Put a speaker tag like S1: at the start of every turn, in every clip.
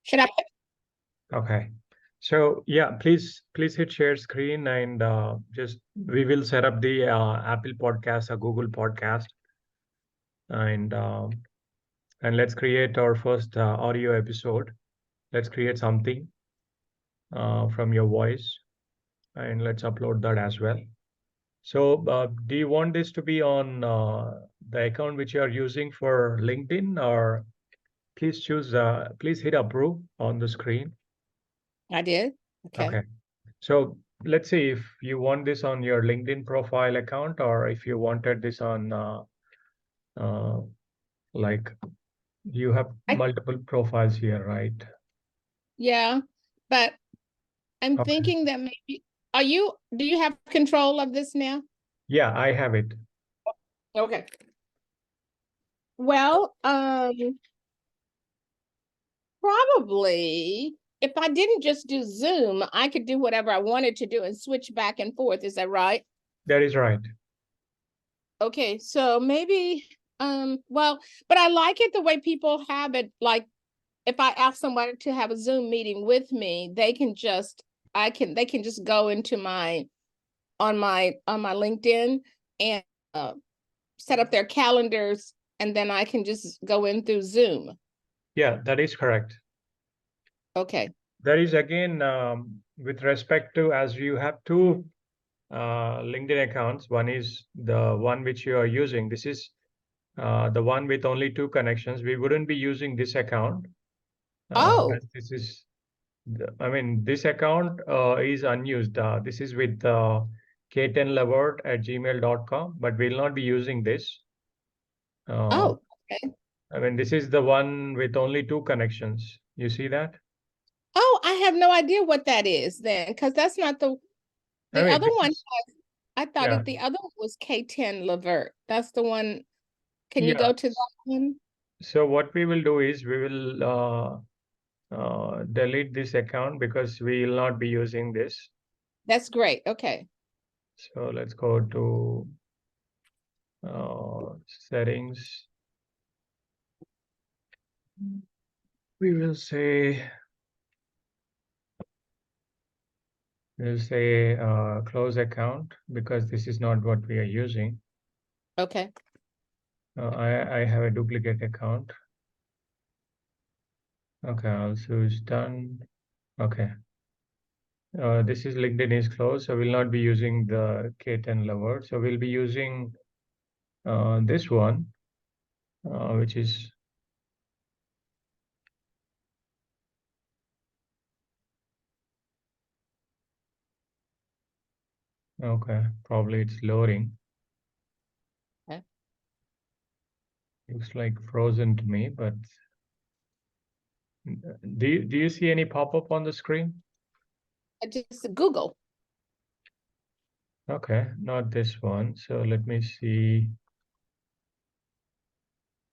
S1: Should I?
S2: Okay. So yeah, please hit share screen and just we will set up the Apple Podcast or Google Podcast and let's create our first audio episode. Let's create something from your voice and let's upload that as well. So do you want this to be on the account which you are using for LinkedIn, or please choose please hit approve on the screen.
S1: I did. Okay.
S2: Okay. So let's see if you want this on your LinkedIn profile account or if you wanted this on uh, like you have multiple profiles here, right?
S1: Yeah, but I'm
S2: Okay.
S1: thinking that maybe, do you have control of this now?
S2: Yeah, I have it.
S1: Okay. Well, probably if I didn't just do Zoom, I could do whatever I wanted to do and switch back and forth. Is that right?
S2: That is right.
S1: Okay, so maybe, well, but I like it the way people have it. Like if I ask someone to have a Zoom meeting with me, they can just go into on my LinkedIn and set up their calendars, and then I can just go in through Zoom.
S2: Yeah, that is correct.
S1: Okay.
S2: There is again with respect to, as you have two LinkedIn accounts. One is the one which you are using. This is the one with only two connections. We wouldn't be using this account.
S1: Oh,
S2: As this is, I mean, this account is unused. This is with k10levert@gmail.com, but we'll not be using this. Uh,
S1: okay.
S2: I mean, this is the one with only two connections. You see that?
S1: Oh, I have no idea what that is then, because that's not
S2: I
S1: the
S2: mean,
S1: other
S2: this
S1: one.
S2: is,
S1: I thought
S2: yeah,
S1: that the other one was K10 Levert. That's the one. Can you
S2: yeah.
S1: go to that one?
S2: So what we will do is we will delete this account because we will not be using this.
S1: That's great. Okay.
S2: So let's go to settings. We will say close account because this is not what we are using.
S1: Okay.
S2: I have a duplicate account. Okay, also is done. Okay. This is LinkedIn is closed, so we'll not be using the K10 lover. So we'll be using this one, which is okay. Probably it's loading.
S1: Okay.
S2: Looks like frozen to me, but do you see any pop-up on the screen?
S1: Just Google.
S2: Okay, not this one. So let me see.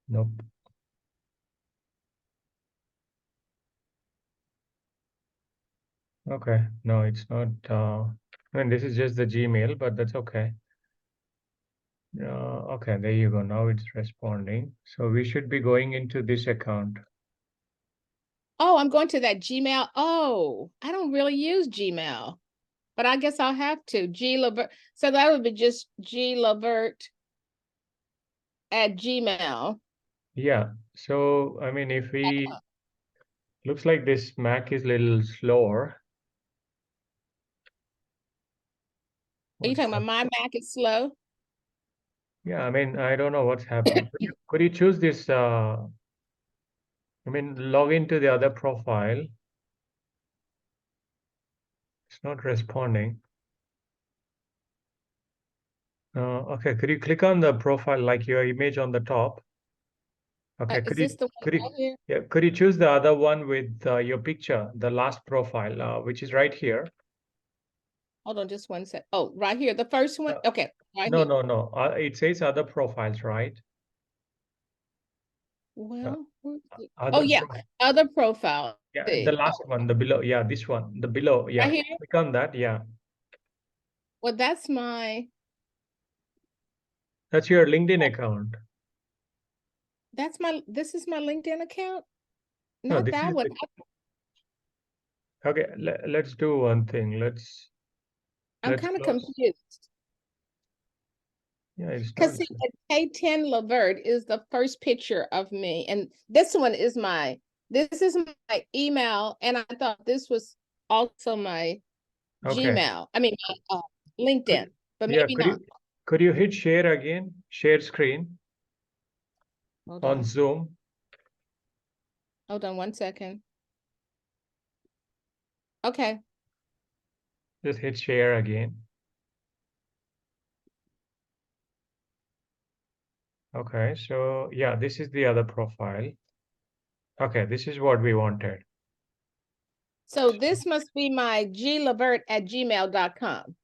S2: Nope. Okay, no, it's not. I mean, this is just the Gmail, but that's okay. Okay, there you go. Now it's responding. So we should be going into this account.
S1: Oh, I'm going to that Gmail. Oh, I don't really use Gmail, but I guess I'll have to. G Levert. So that would be just G Levert at Gmail.
S2: Yeah. So, I mean, if we looks like this Mac is a little slower.
S1: Are you
S2: What's
S1: talking
S2: up?
S1: about my Mac is slow?
S2: Yeah, I mean, I don't know what's happening. Could you choose this? I mean, log into the other profile. It's not responding. Okay, could you click on the profile like your image on the top? Okay,
S1: Is this the one
S2: could you
S1: right here?
S2: yeah, could you choose the other one with your picture, the last profile, which is right here?
S1: Hold on just one sec. Oh, right here. The first one.
S2: Uh,
S1: Okay, right
S2: no,
S1: here.
S2: no, no. It says other profiles, right? Uh,
S1: Well, oh
S2: other
S1: yeah,
S2: pro
S1: other profile.
S2: Yeah, the
S1: See.
S2: last one, the below. Yeah, this one, the below. Yeah,
S1: Right here.
S2: click on that. Yeah,
S1: Well, that's my
S2: that's your LinkedIn account.
S1: this is my LinkedIn account.
S2: No,
S1: Not
S2: this
S1: that
S2: is
S1: one.
S2: the Okay, let's do one thing.
S1: I'm
S2: Let's
S1: kind of
S2: close.
S1: confused.
S2: Yeah, it's
S1: Because
S2: not.
S1: see, K10 Lavert is the first picture of me. And this one is this is my email. And I thought this was also my
S2: Okay.
S1: Gmail. I mean, my, LinkedIn, but
S2: Yeah,
S1: maybe not.
S2: could you hit share again? Share screen
S1: Hold
S2: on
S1: on.
S2: Zoom.
S1: Hold on 1 second. Okay.
S2: Just hit share again. Okay, so yeah, this is the other profile. Okay, this is what we wanted.
S1: So this must be my glavert@gmail.com.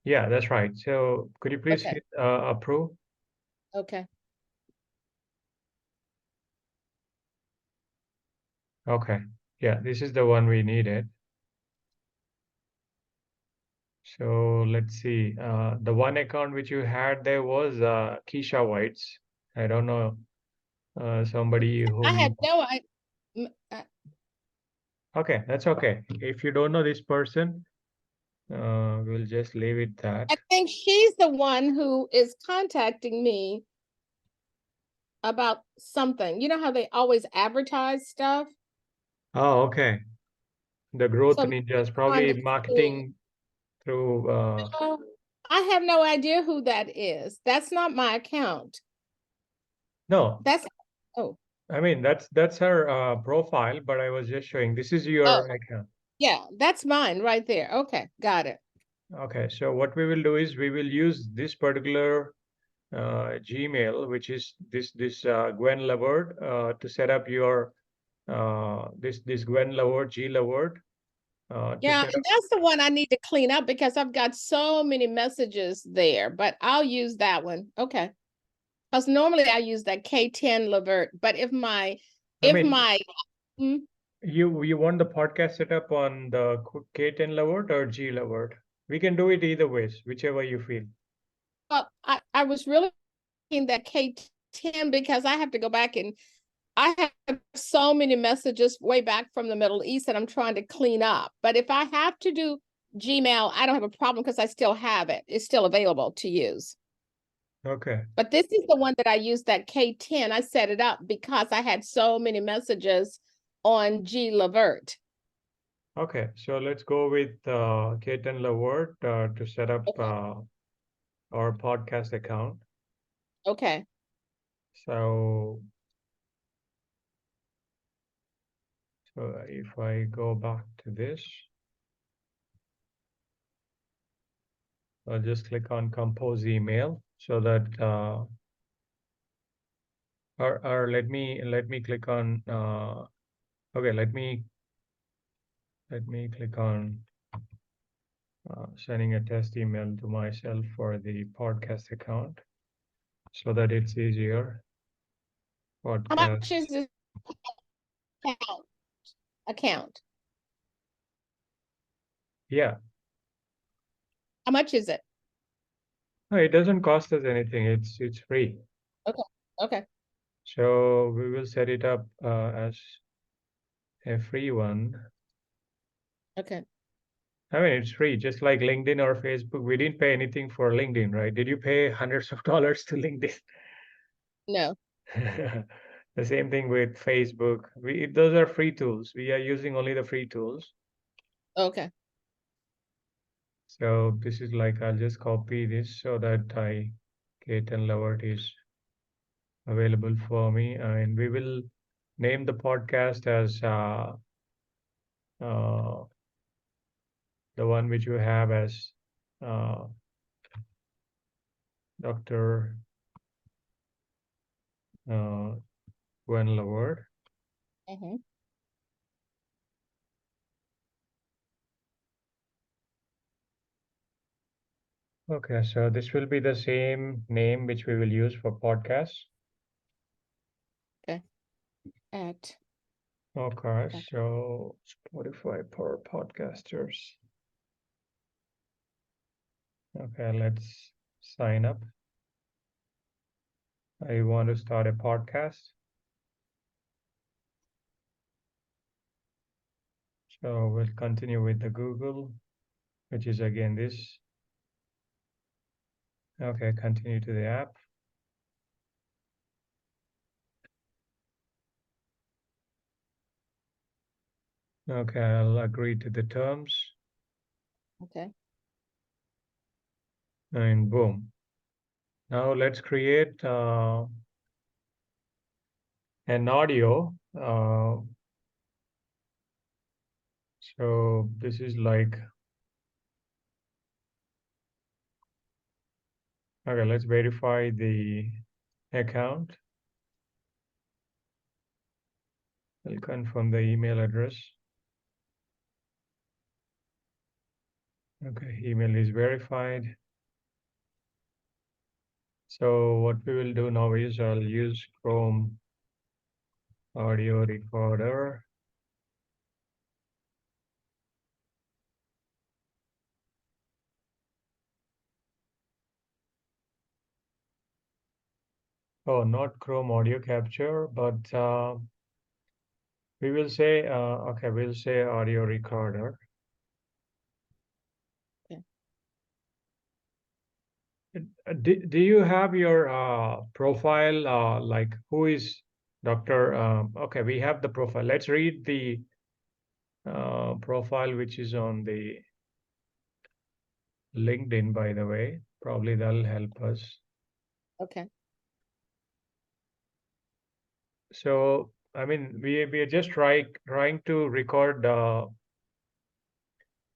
S2: Yeah, that's right. So could you please
S1: Okay.
S2: hit approve?
S1: Okay.
S2: Okay. Yeah, this is the one we needed. So let's see. The one account which you had there was Keisha White's. I don't know somebody
S1: I
S2: whom
S1: had
S2: you.
S1: no I
S2: Okay, that's okay. If you don't know this person, we'll just leave it that.
S1: I think she's the one who is contacting me about something. You know how they always advertise stuff?
S2: Oh, okay. The growth
S1: So I'm
S2: ninjas,
S1: trying
S2: probably
S1: to see.
S2: marketing through
S1: No, I have no idea who that is. That's not my account.
S2: no,
S1: That's oh
S2: I mean that's her profile, but I was just showing this is
S1: oh
S2: your account.
S1: yeah, that's mine right there. Okay, got it.
S2: Okay, so what we will do is we will use this particular Gmail, which is this Gwen Lavard, to set up your this Gwen Lavard G Lavard to
S1: Yeah,
S2: set
S1: and
S2: up.
S1: that's the one I need to clean up because I've got so many messages there, but I'll use that one. Okay. Because normally I use that K10 Levert, but
S2: I
S1: if
S2: mean,
S1: my hmm,
S2: you want the podcast set up on the K10 Lavard or G Lavard? We can do it either ways, whichever you feel.
S1: well, I was really in that K10 because I have to go back and I have so many messages way back from the Middle East that I'm trying to clean up. But if I have to do Gmail, I don't have a problem because I still have it. It's still available to use.
S2: Okay.
S1: But this is the one that I used, that K10. I set it up because I had so many messages on G Levert.
S2: Okay, so let's go with Ketan Lavert to set up
S1: Okay.
S2: our podcast account.
S1: Okay.
S2: So, so if I go back to this, I'll just click on compose email so that or let me click on okay, let me click on sending a test email to myself for the podcast account so that it's easier.
S1: How much is
S2: Podcast.
S1: this account?
S2: Yeah,
S1: How much is it?
S2: no, it doesn't cost us anything. It's free.
S1: Okay. Okay.
S2: So we will set it up as a free one.
S1: Okay.
S2: I mean, it's free, just like LinkedIn or Facebook. We didn't pay anything for LinkedIn, right? Did you pay hundreds of dollars to LinkedIn?
S1: No.
S2: The same thing with Facebook. Those are free tools. We are using only the free tools.
S1: Okay.
S2: So this is like I'll just copy this so that Kate and Lovert is available for me, and we will name the podcast as uh, the one which you have as uh, Dr. Uh, Gwen Laward.
S1: Mm-hmm.
S2: Okay, so this will be the same name which we will use for podcasts.
S1: Okay. At
S2: Okay, so Spotify for podcasters. Okay, let's sign up. I want to start a podcast. So we'll continue with the Google, which is again this. Okay, continue to the app. Okay, I'll agree to the terms.
S1: Okay.
S2: And boom. Now let's create an audio. So this is like, okay, let's verify the account. I'll confirm the email address. Okay, email is verified. So what we will do now is I'll use Chrome audio recorder. Oh, not Chrome audio capture, but we will say, okay, we'll say audio recorder.
S1: Okay.
S2: Do you have your profile, like who is Dr. Okay, we have the profile. Let's read the profile, which is on the LinkedIn, by the way. Probably that'll help us.
S1: Okay.
S2: So, I mean, we are just trying to record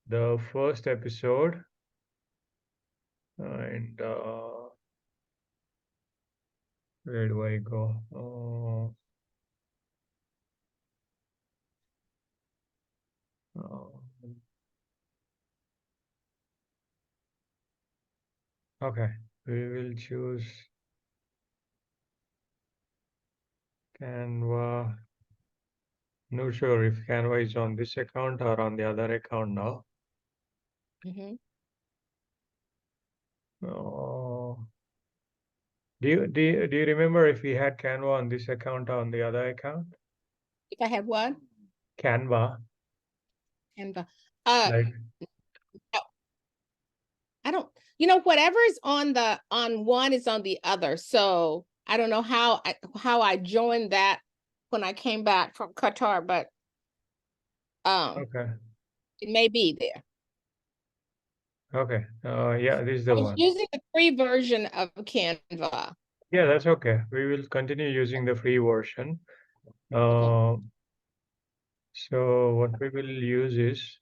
S2: the first episode, and where do I go? Uh, okay, we will choose Canva. Not sure if Canva is on this account or on the other account now.
S1: Mm-hmm.
S2: Oh, do you remember if we had Canva on this account or on the other account?
S1: If I have what?
S2: Canva,
S1: Canva.
S2: like,
S1: No, I don't, whatever is on one is on the other. So I don't know how I joined that when I came back from Qatar, but
S2: okay,
S1: it may be there.
S2: okay. Yeah, this is the
S1: I was
S2: one.
S1: using the free version of Canva.
S2: Yeah, that's okay. We will continue using the free version.
S1: Okay.
S2: Uh, so what we will use is,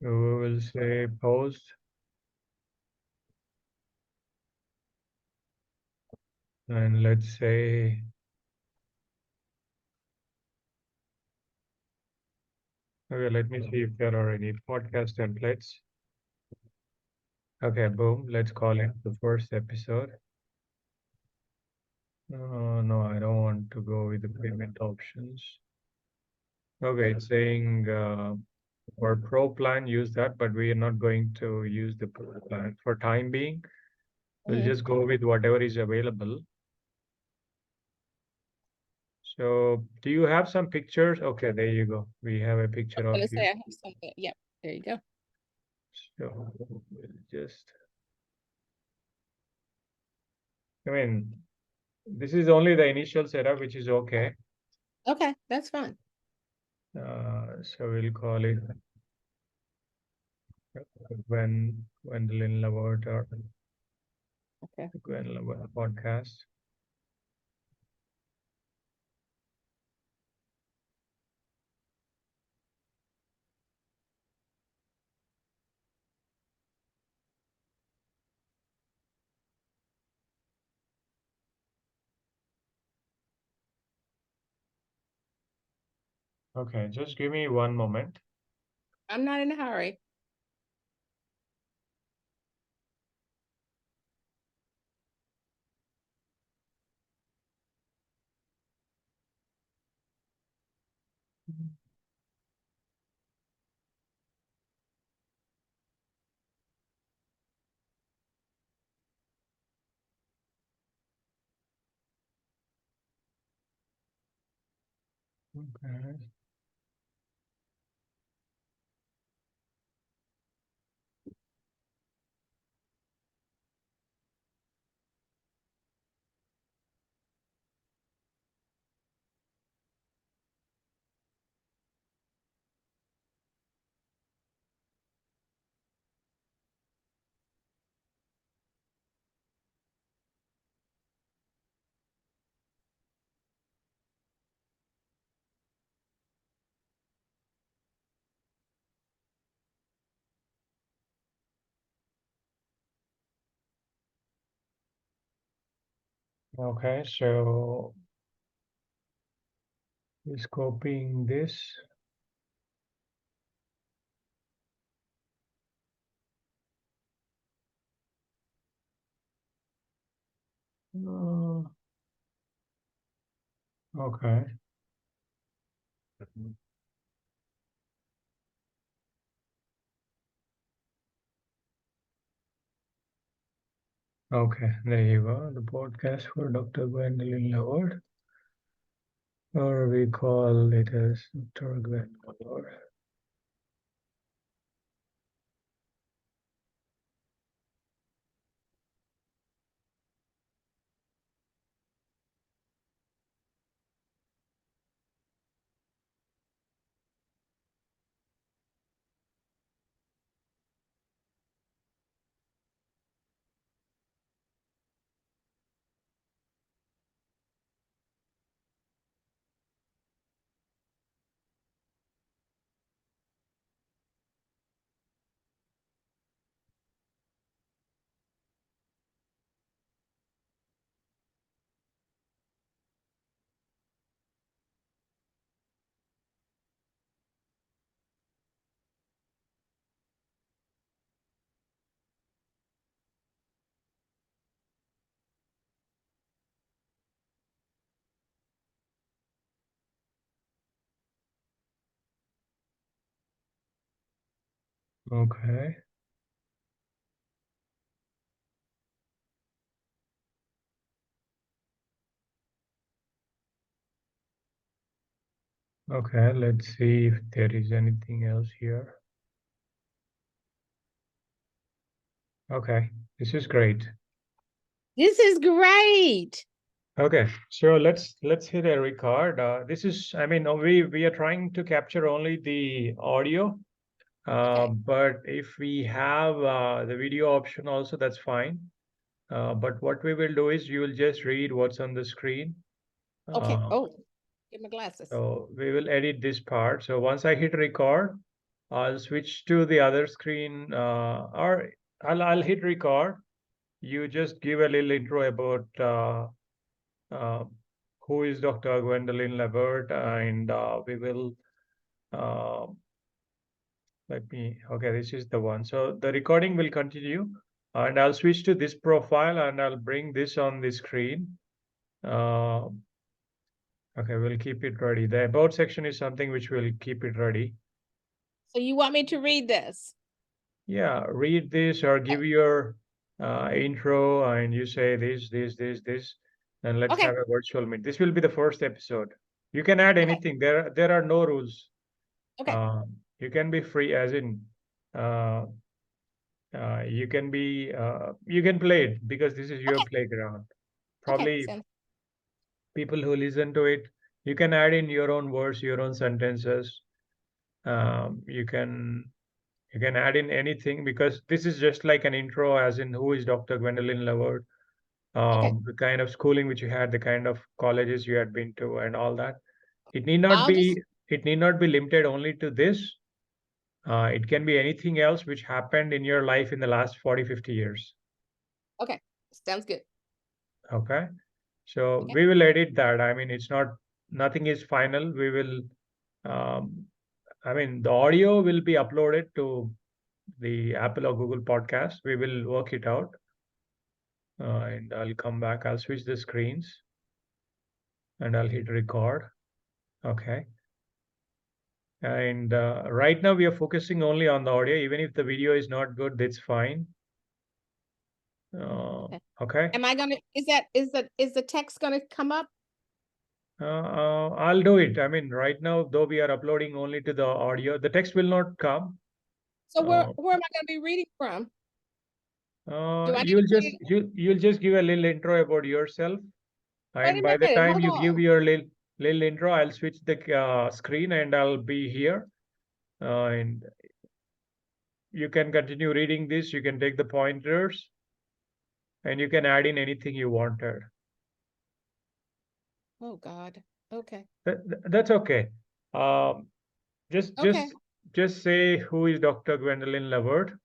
S2: we will say post, and let's say, okay, let me see if there are any podcast templates. Okay, boom. Let's call it the first episode. No, I don't want to go with the payment options. Okay, it's saying for Pro plan, use that, but we are not going to use the Pro plan for time being. We'll
S1: Mhm.
S2: just go with whatever is available. So, do you have some pictures? Okay, there you go. We have a
S1: I
S2: picture
S1: was
S2: of
S1: gonna
S2: you.
S1: say I have something. Yep, there you go.
S2: So, we'll just, I mean, this is only the initial setup, which is okay.
S1: Okay, that's fine.
S2: So we'll call it Gwendolyn Lavert or
S1: Okay.
S2: Gwen Lavert podcast. Okay, just give me one moment.
S1: I'm not in a hurry.
S2: Okay. Okay, so is copying this. Okay. Okay, there you go. The podcast for Dr. Gwendolyn Lord, or we call it as Dr. Gwendolyn Lord. Okay. Okay, let's see if there is anything else here. Okay, this is great.
S1: This is great.
S2: Okay, so let's hit a record. This is, I mean, we are trying to capture only the audio,
S1: Okay.
S2: but if we have the video option also, that's fine. But what we will do is you will just read what's on the screen.
S1: Okay.
S2: Uh,
S1: Oh, get my glasses.
S2: so we will edit this part. So once I hit record, I'll switch to the other screen, or I'll hit record. You just give a little intro about uh, who is Dr. Gwendolyn Labert, and we will uh, okay, this is the one. So the recording will continue, and I'll switch to this profile, and I'll bring this on the screen. Uh, okay, we'll keep it ready. The about section is something which will keep it ready.
S1: So you want me to read this?
S2: Yeah, read this or give your intro, and you say this, and let's
S1: Okay.
S2: have a virtual meet. This will be the first episode. You can add
S1: Okay.
S2: anything. There are no rules.
S1: Okay.
S2: You can be free, as in uh, you can play it because this is your
S1: Okay.
S2: playground.
S1: Okay.
S2: Probably
S1: Sounds
S2: people who listen to it, you can add in your own words, your own sentences. Um, you can you can add in anything because this is just like an intro, as in who is Dr. Gwendolyn Levert,
S1: okay.
S2: the kind of schooling which you had, the kind of colleges you had been to, and all that. It need not
S1: I'll
S2: be
S1: just
S2: it need not be limited only to this. It can be anything else which happened in your life in the last 40, 50 years.
S1: okay. Sounds good.
S2: Okay. So
S1: Okay.
S2: we will edit that. I mean, it's not, nothing is final. We will, um, I mean, the audio will be uploaded to the Apple or Google podcast. We will work it out. And I'll come back. I'll switch the screens and I'll hit record. Okay. And right now we are focusing only on the audio. Even if the video is not good, that's fine.
S1: Okay.
S2: Okay.
S1: Am I gonna is the text gonna come up?
S2: I'll do it. I mean, right now, though we are uploading only to the audio, the text will not come.
S1: So where
S2: Uh,
S1: am I going to be reading from? Do I need to
S2: you'll
S1: put
S2: just
S1: it?
S2: you'll just give a little intro about yourself,
S1: Wait
S2: and
S1: a
S2: by the
S1: minute.
S2: time
S1: Hold
S2: you
S1: on.
S2: give your little intro, I'll switch the screen and I'll be here. And you can continue reading this. You can take the pointers, and you can add in anything you wanted.
S1: Oh God. Okay.
S2: That's okay. Um, just
S1: Okay.
S2: just just say who is Dr. Gwendolyn Lavert,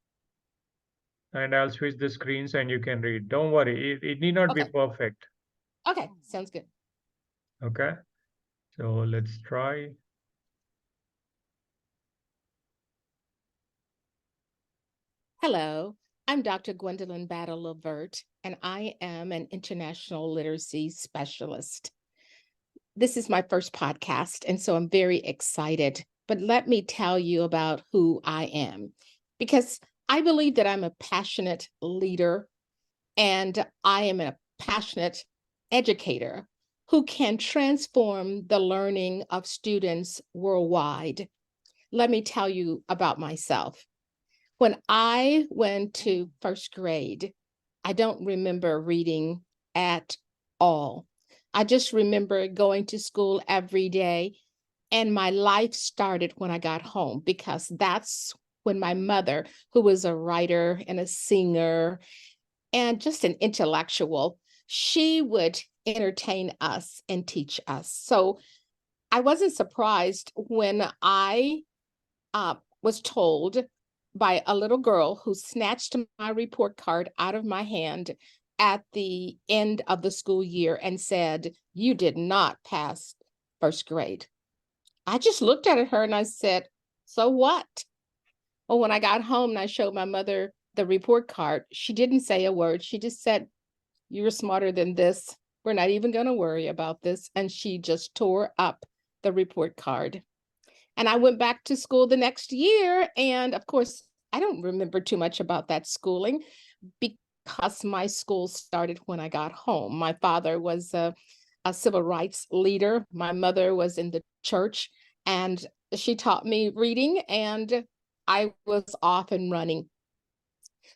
S2: and I'll switch the screens and you can read. Don't worry, it need not be
S1: Okay.
S2: perfect.
S1: Okay. Sounds good.
S2: Okay, so let's try.
S1: Hello, I'm Dr. Gwendolyn Battle Lavert, and I am an international literacy specialist. This is my first podcast, and so I'm very excited. But let me tell you about who I am, because I believe that I'm a passionate leader and I am a passionate educator who can transform the learning of students worldwide. Let me tell you about myself. When I went to first grade, I don't remember reading at all. I just remember going to school every day, and my life started when I got home because that's when my mother, who was a writer and a singer and just an intellectual, she would entertain us and teach us. So I wasn't surprised when I was told by a little girl who snatched my report card out of my hand at the end of the school year and said, "You did not pass first grade." I just looked at her and I said, "So what?" Well, when I got home and I showed my mother the report card, she didn't say a word. She just said, "You're smarter than this. We're not even going to worry about this." And she just tore up the report card. And I went back to school the next year. And of course, I don't remember too much about that schooling because my school started when I got home. My father was a civil rights leader. My mother was in the church, and she taught me reading, and I was off and running.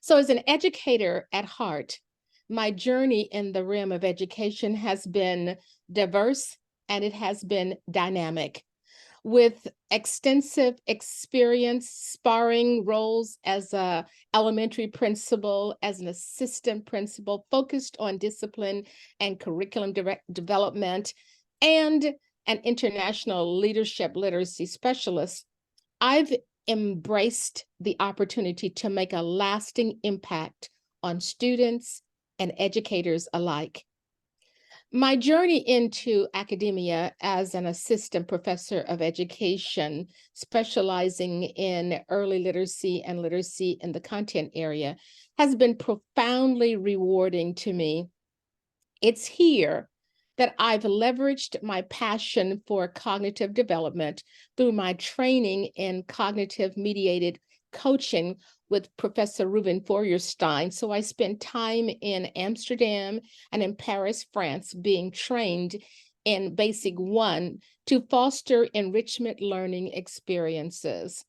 S1: So, as an educator at heart, my journey in the realm of education has been diverse and it has been dynamic with extensive experience sparring roles as a elementary principal, as an assistant principal, focused on discipline and curriculum development, and an international leadership literacy specialist. I've embraced the opportunity to make a lasting impact on students and educators alike. My journey into academia as an assistant professor of education, specializing in early literacy and literacy in the content area, has been profoundly rewarding to me. It's here that I've leveraged my passion for cognitive development through my training in cognitive mediated coaching with Professor Ruben Feuerstein. So I spent time in Amsterdam and in Paris, France, being trained in Basic 1 to foster enrichment learning experiences.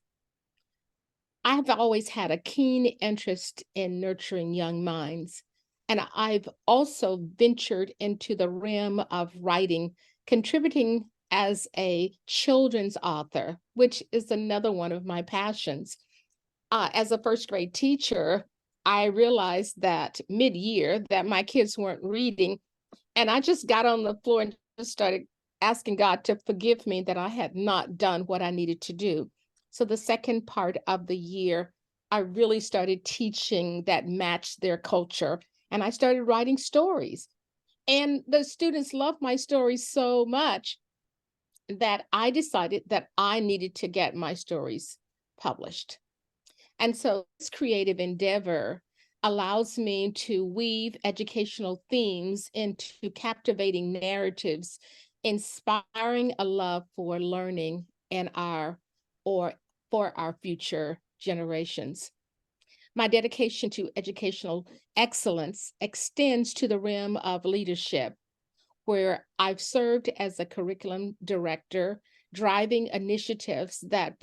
S1: I've always had a keen interest in nurturing young minds. And I've also ventured into the realm of writing, contributing as a children's author, which is another one of my passions. As a first grade teacher, I realized that mid-year that my kids weren't reading, and I just got on the floor and just started asking God to forgive me that I had not done what I needed to do. So the second part of the year, I really started teaching that matched their culture. And I started writing stories. And the students loved my stories so much that I decided that I needed to get my stories published. And so this creative endeavor allows me to weave educational themes into captivating narratives, inspiring a love for learning in our or for our future generations. My dedication to educational excellence extends to the realm of leadership, where I've served as a curriculum director, driving initiatives that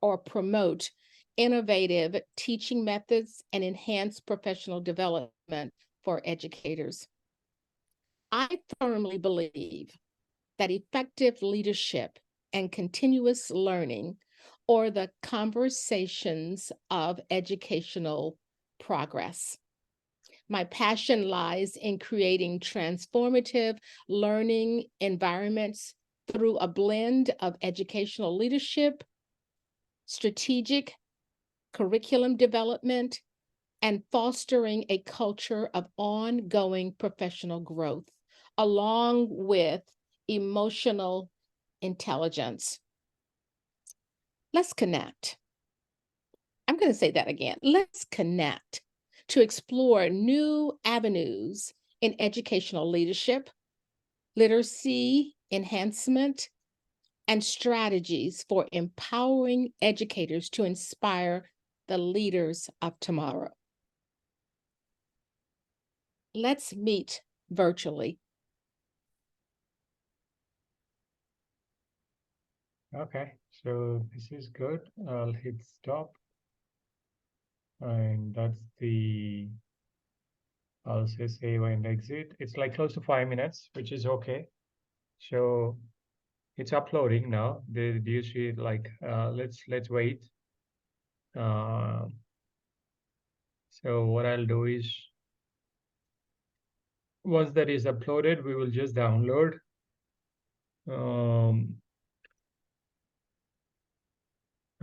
S1: or promote innovative teaching methods and enhance professional development for educators. I firmly believe that effective leadership and continuous learning are the conversations of educational progress. My passion lies in creating transformative learning environments through a blend of educational leadership, strategic curriculum development, and fostering a culture of ongoing professional growth, along with emotional intelligence. Let's connect. I'm going to say that again. Let's connect to explore new avenues in educational leadership, literacy enhancement, and strategies for empowering educators to inspire the leaders of tomorrow. Let's meet virtually.
S2: Okay, so this is good. I'll hit stop. And that's I'll say save and exit. It's like close to 5 minutes, which is okay. So it's uploading now. Do you see it? Like, let's wait. So what I'll do is, once that is uploaded, we will just download.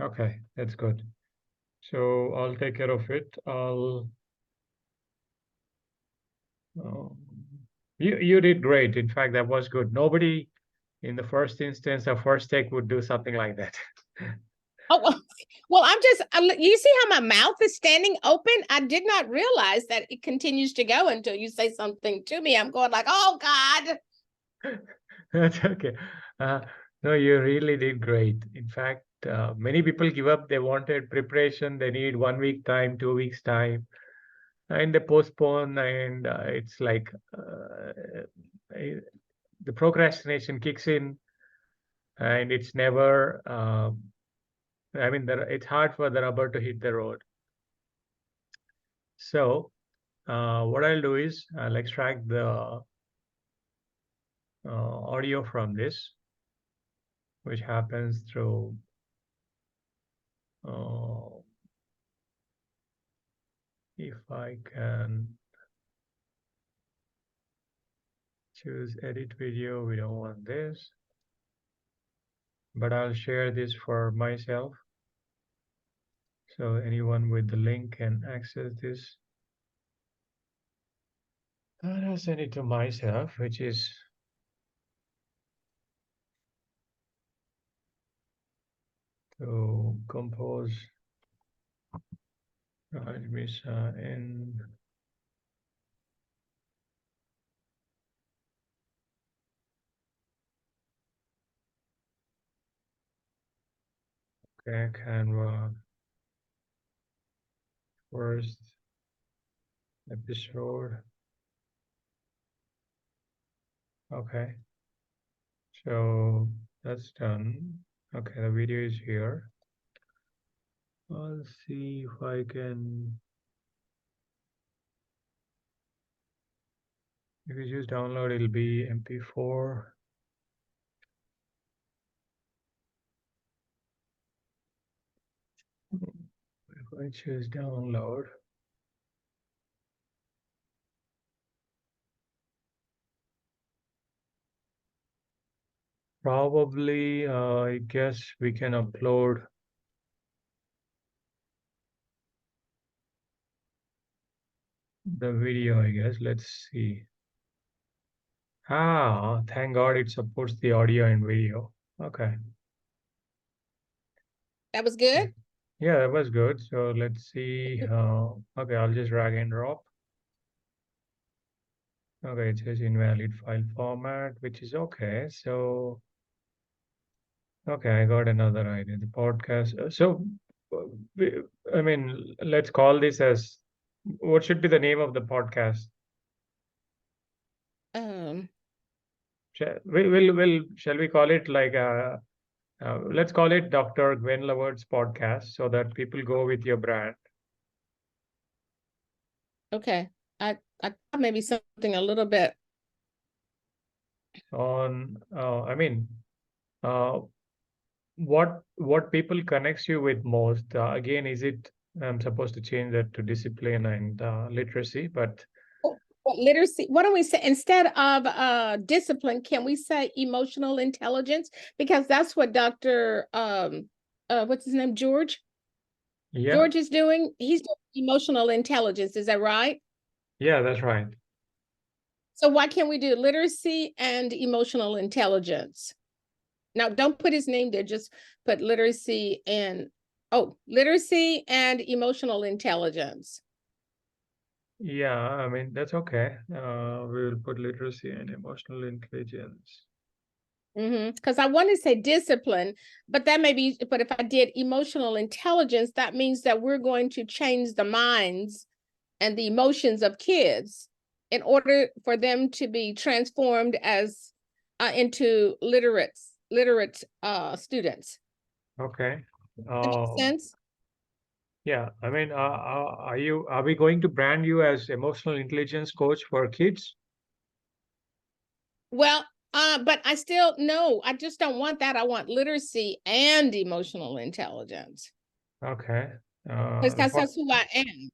S2: Okay, that's good. So I'll take care of it. You did great. In fact, that was good. Nobody in the first instance or first take would do something like that.
S1: Oh, well, you see how my mouth is standing open? I did not realize that it continues to go until you say something to me. I'm going like, oh God.
S2: That's okay. No, you really did great. In fact, many people give up. They wanted preparation. They need 1 week time, 2 weeks time, and they postpone. And it's like the procrastination kicks in, and it's never. I mean, it's hard for the rubber to hit the road. So, what I'll do is I'll extract the audio from this, which happens through if I can choose edit video, we don't want this, but I'll share this for myself. So anyone with the link can access this. And I'll send it to myself, which is to compose Raj Meesa in Canva first episode. Okay, so that's done. Okay, the video is here. I'll see if I can. If you choose download, it'll be MP4. If I choose download, probably I guess we can upload the video, I guess. Let's see. Ah, thank God it supports the audio and video. Okay.
S1: That was good?
S2: Yeah, that was good. So let's see. Okay, I'll just drag and drop. Okay, it says invalid file format, which is okay. So, okay, I got another idea. The podcast. So, I mean, let's call this as what should be the name of the podcast? Shall we call it like let's call it Dr. Gwen Lovett's podcast so that people go with your brand.
S1: Okay. I thought maybe something a little bit.
S2: I mean, uh, what people connects you with most? Again, is it I'm supposed to change that to discipline and literacy, but
S1: Literacy, what do we say instead of discipline? Can we say emotional intelligence? Because that's what Dr. What's his name? George
S2: yeah,
S1: is doing. He's doing emotional intelligence. Is that right?
S2: yeah, that's right.
S1: So why can't we do literacy and emotional intelligence? Now, don't put his name there. Just put literacy and emotional intelligence.
S2: Yeah, I mean that's okay. We will put literacy and emotional intelligence.
S1: Because I want to say discipline, but if I did emotional intelligence, that means that we're going to change the minds and the emotions of kids in order for them to be transformed as into literate students.
S2: Okay.
S1: That makes sense?
S2: Yeah. I mean, are we going to brand you as emotional intelligence coach for kids?
S1: Well, but I still no, I just don't want that. I want literacy and emotional intelligence.
S2: Okay.
S1: Because
S2: What
S1: that's who I am.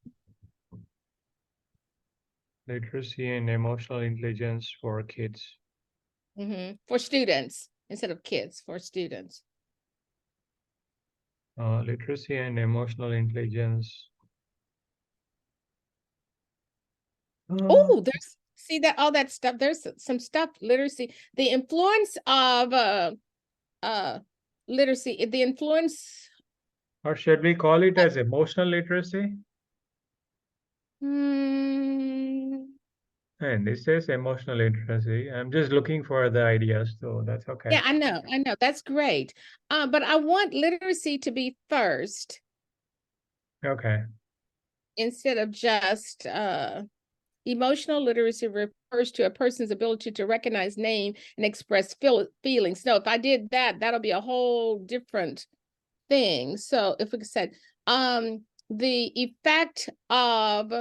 S2: literacy and emotional intelligence for kids?
S1: For students instead of kids, for students.
S2: Literacy and emotional intelligence. Uh,
S1: Oh, there's see that all that stuff. There's some stuff, literacy, the influence of uh literacy, the influence.
S2: or should we call it as emotional literacy?
S1: Hmm,
S2: And this says emotional literacy. I'm just looking for the ideas, so that's okay.
S1: yeah, I know, that's great. But I want literacy to be first
S2: Okay.
S1: instead of just emotional literacy refers to a person's ability to recognize, name, and express feelings. No, if I did that, that'll be a whole different thing. So if we said the effect of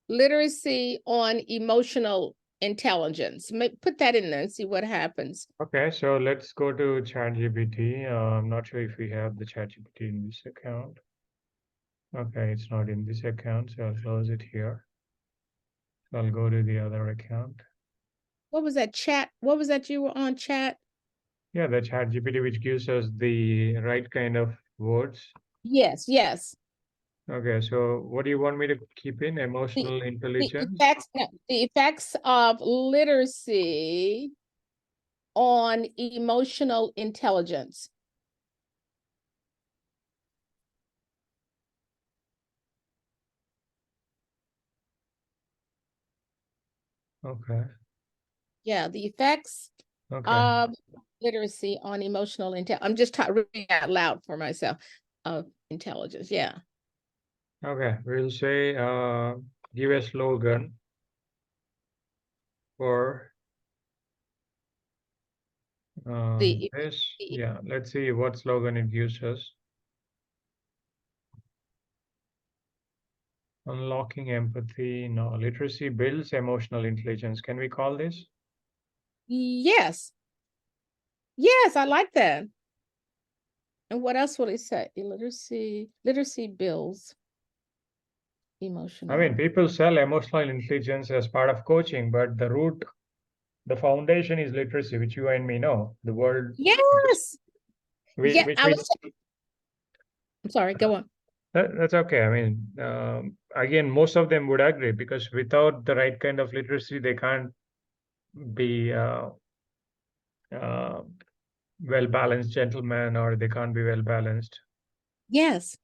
S1: literacy on emotional intelligence, put that in there and see what happens.
S2: Okay, so let's go to ChatGPT. I'm not sure if we have the ChatGPT in this account. Okay, it's not in this account, so I'll close it here. So I'll go to the other account.
S1: What was that chat? What was that you were on chat?
S2: Yeah, the ChatGPT, which gives us the right kind of words.
S1: Yes, yes.
S2: Okay, so what do you want me to keep in?
S1: The
S2: Emotional
S1: the
S2: intelligence?
S1: effects, no, the effects of literacy on emotional intelligence.
S2: Okay,
S1: Yeah, the effects
S2: okay,
S1: of literacy on emotional intelligence. I'm just reading out loud for myself of intelligence. Yeah.
S2: okay. We'll say, give a slogan for
S1: The,
S2: this.
S1: the
S2: Yeah, let's see what slogan it gives us. Unlocking empathy. No, literacy builds emotional intelligence. Can we call this?
S1: yes. Yes, I like that. And what else will it say? Literacy builds
S2: I mean,
S1: emotional.
S2: people sell emotional intelligence as part of coaching, but the foundation is literacy, which you and me know. The world,
S1: Yes. Yeah,
S2: which
S1: I
S2: means
S1: was I'm sorry, go on.
S2: that's okay. I mean, again, most of them would agree because without the right kind of literacy, they can't be uh, well balanced gentlemen or they can't be well balanced
S1: Yes.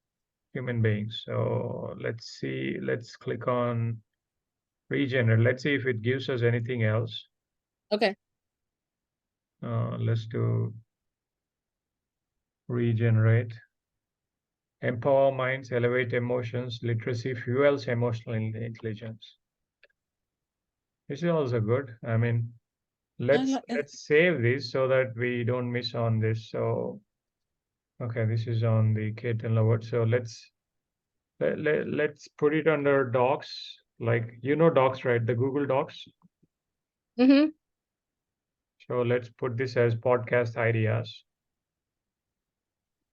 S2: human beings. So let's see, let's click on regenerate. Let's see if it gives us anything else.
S1: Okay.
S2: Let's do regenerate. Empower minds, elevate emotions, literacy fuels emotional intelligence. This is also good. I mean, let's save this so that we don't miss on this. So okay, this is on the kitten lover. So let's put it under docs, like docs, right? The Google Docs.
S1: Mm-hmm.
S2: So let's put this as podcast ideas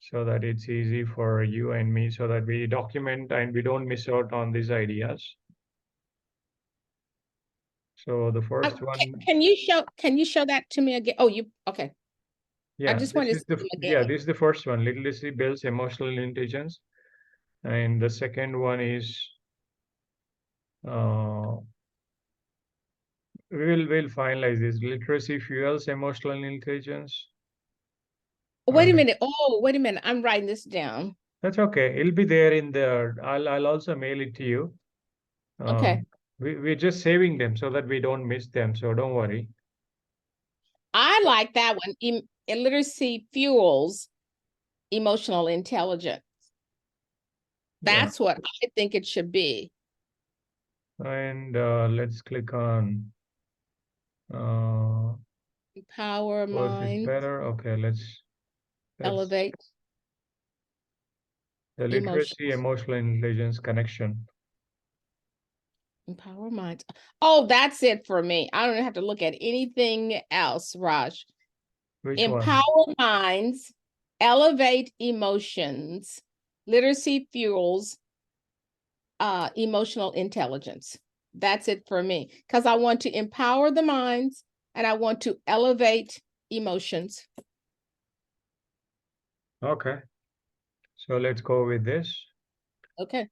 S2: so that it's easy for you and me so that we document and we don't miss out on these ideas. So the first one,
S1: Can you show that to me again? Oh, okay. I just wanted to see them again.
S2: this is the first one. Literacy builds emotional intelligence. And the second one is uh, we'll finalize this. Literacy fuels emotional intelligence.
S1: Wait a minute. Oh, wait a minute. I'm writing this down.
S2: That's okay. It'll be there in the. I'll also mail it to you.
S1: Okay.
S2: We're just saving them so that we don't miss them. So don't worry.
S1: I like that one. Literacy fuels emotional intelligence. That's what I think it should be.
S2: And let's click on
S1: Empower
S2: was it
S1: mind,
S2: better? Okay, let's
S1: elevate
S2: the literacy
S1: emotions.
S2: emotional intelligence connection.
S1: Empower minds. Oh, that's it for me. I don't have to look at anything else, Raj.
S2: Which
S1: Empower
S2: one?
S1: minds, elevate emotions, literacy fuels emotional intelligence. That's it for me, because I want to empower the minds and I want to elevate emotions.
S2: Okay, so let's go with this.
S1: Okay.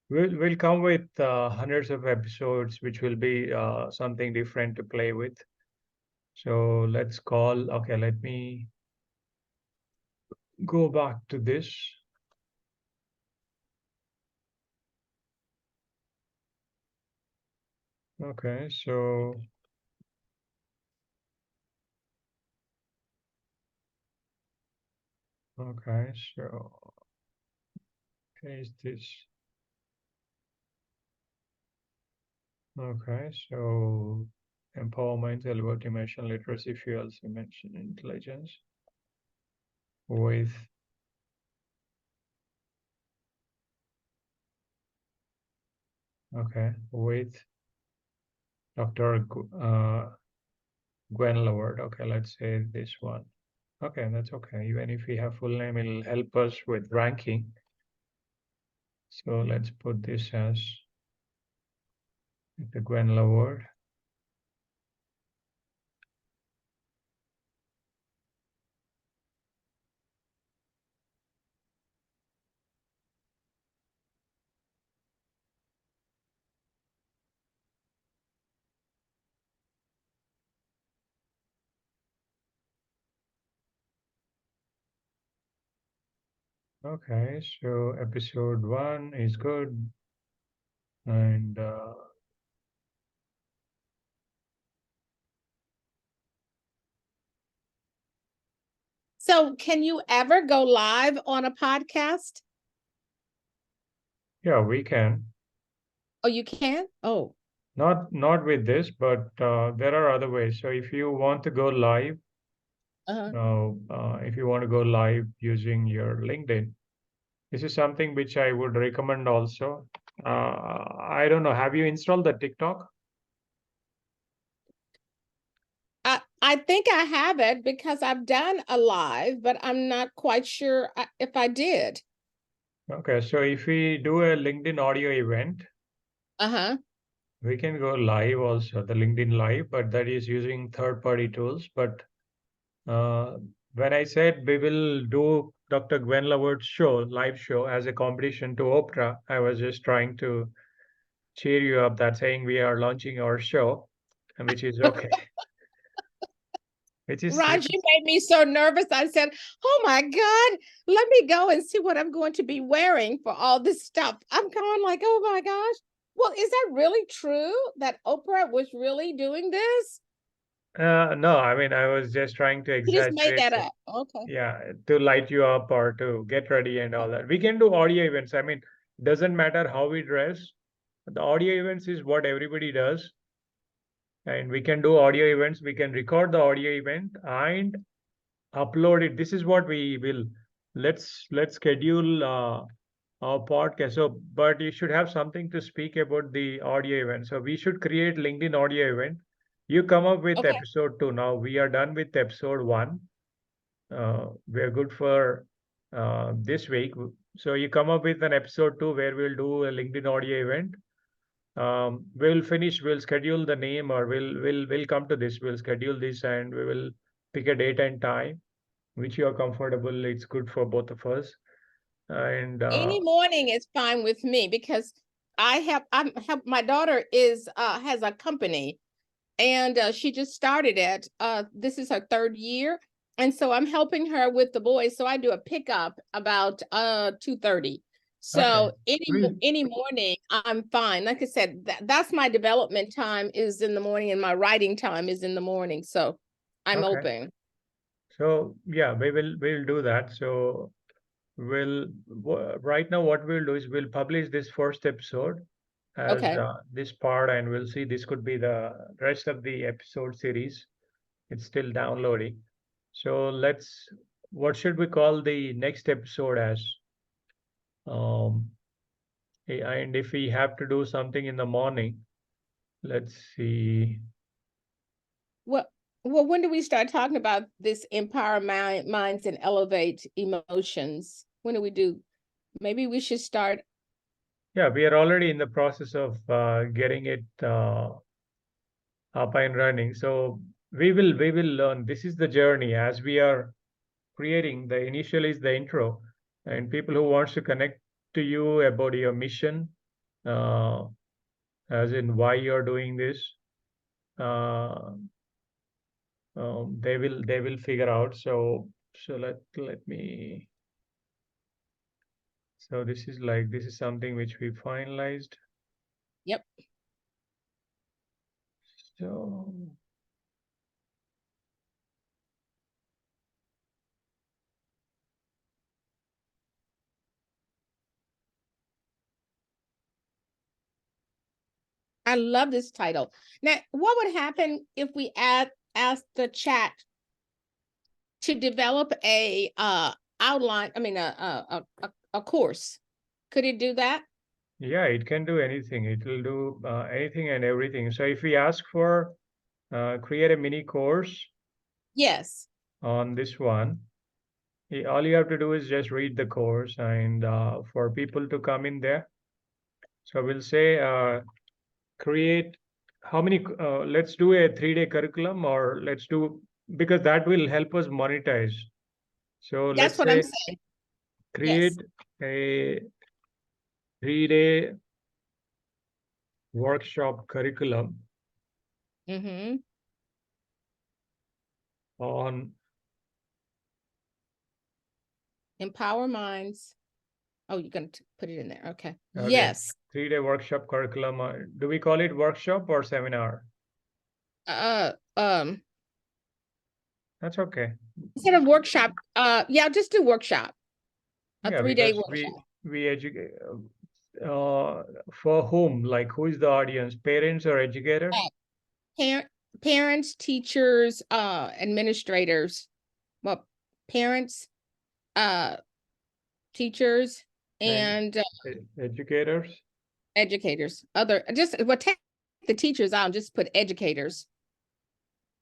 S2: We'll come with hundreds of episodes, which will be something different to play with. So let's call. Okay, let me go back to this. Okay, so is this. Okay, so empowerment, elevate emotional literacy fuels emotional intelligence with with Dr. Gwen Loward. Okay, let's say this one. Okay, that's okay. Even if we have full name, it'll help us with ranking. So let's put this as the Gwen Loward. Okay, so episode 1 is good. And
S1: So can you ever go live on a podcast?
S2: yeah, we can.
S1: Oh, you can? Oh.
S2: Not with this, but there are other ways. So if you want to go live, if you want to go live using your LinkedIn, this is something which I would recommend also. I don't know. Have you installed the TikTok?
S1: I think I have it because I've done a live, but I'm not quite sure if I did.
S2: Okay, so if we do a LinkedIn audio event, we can go live also, the LinkedIn Live, but that is using third-party tools. But when I said we will do Dr. Gwen Lovett's live show as a competition to Oprah, I was just trying to cheer you up that saying we are launching our show, which is okay.
S1: Raj, you made me so nervous. I said, oh my God, let me go and see what I'm going to be wearing for all this stuff. I'm going like, oh my gosh. Well, is that really true that Oprah was really doing this?
S2: No, I mean, I was just trying to
S1: You just made
S2: exaggerate.
S1: that up. Okay.
S2: Yeah, to light you up or to get ready and all that. We can do audio events. I mean, doesn't matter how we dress. The audio events is what everybody does. And we can do audio events. We can record the audio event and upload it. This is what we will. Let's schedule our podcast. So, but you should have something to speak about the audio event. So we should create LinkedIn audio event. You come up with
S1: Okay.
S2: episode 2. Now we are done with episode 1. We are good for this week. So you come up with an episode 2 where we'll do a LinkedIn audio event. We'll schedule the name, or we'll come to this. We'll schedule this and we will pick a date and time which you are comfortable. It's good for both of us. And
S1: Any morning is fine with me because my daughter is has a company, and she just started it. This is her 3rd year, and so I'm helping her with the boys. So I do a pickup about 2:30.
S2: okay,
S1: So
S2: we'll
S1: any morning I'm fine. Like I said, that's my development time is in the morning, and my writing time is in the morning. So I'm
S2: okay.
S1: open.
S2: So yeah, we'll do that. So right now what we'll do is we'll publish this first episode as
S1: Okay.
S2: this part, and we'll see this could be the rest of the episode series. It's still downloading. So what should we call the next episode as? Um, and if we have to do something in the morning, let's see.
S1: Well, when do we start talking about this empower minds and elevate emotions? When do we do? Maybe we should start.
S2: Yeah, we are already in the process of getting it up and running. So we will learn. This is the journey as we are creating. The initial is the intro, and people who wants to connect to you about your mission, uh, as in why you're doing this, uh, they will figure out. So let me. So this is something which we finalized.
S1: Yep.
S2: So
S1: I love this title. Now, what would happen if we ask the chat to develop a outline? I mean, a course. Could it do that?
S2: yeah, it can do anything. It will do anything and everything. So if we ask for create a mini course
S1: Yes.
S2: on this one, all you have to do is just read the course and for people to come in there. So we'll say create how many, let's do a 3-day curriculum, or let's do, because that will help us monetize. So
S1: That's
S2: let's
S1: what I'm
S2: say
S1: saying. Yes.
S2: create a 3-day workshop curriculum
S1: Mm-hmm.
S2: on
S1: Empower minds. Oh, you're gonna put it in there. Okay.
S2: okay,
S1: Yes.
S2: 3-day workshop curriculum. Do we call it workshop or seminar?
S1: Uh, um,
S2: That's okay.
S1: Instead of workshop, yeah, just do workshop. A
S2: Yeah,
S1: 3-day
S2: because
S1: workshop.
S2: we educate for whom? Like, who is the audience? Parents or educators?
S1: Parent, parents, teachers, administrators. Well, parents, uh, teachers,
S2: And
S1: and
S2: educators?
S1: educators. Other just well, take the teachers out and just put educators.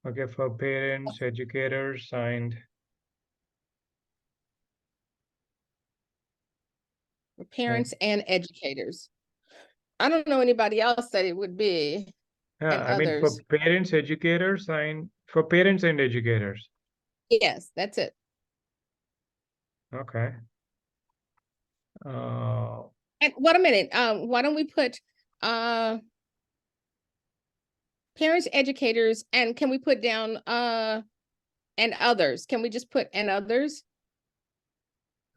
S2: Okay, for parents, educators, and
S1: Parents and educators. I don't know anybody else that it would be,
S2: yeah,
S1: and
S2: I mean for
S1: others.
S2: parents, educators, and for parents and educators.
S1: Yes, that's it.
S2: Okay. Uh,
S1: And wait a minute. Why don't we put parents, educators, and can we put down and others? Can we just put and others?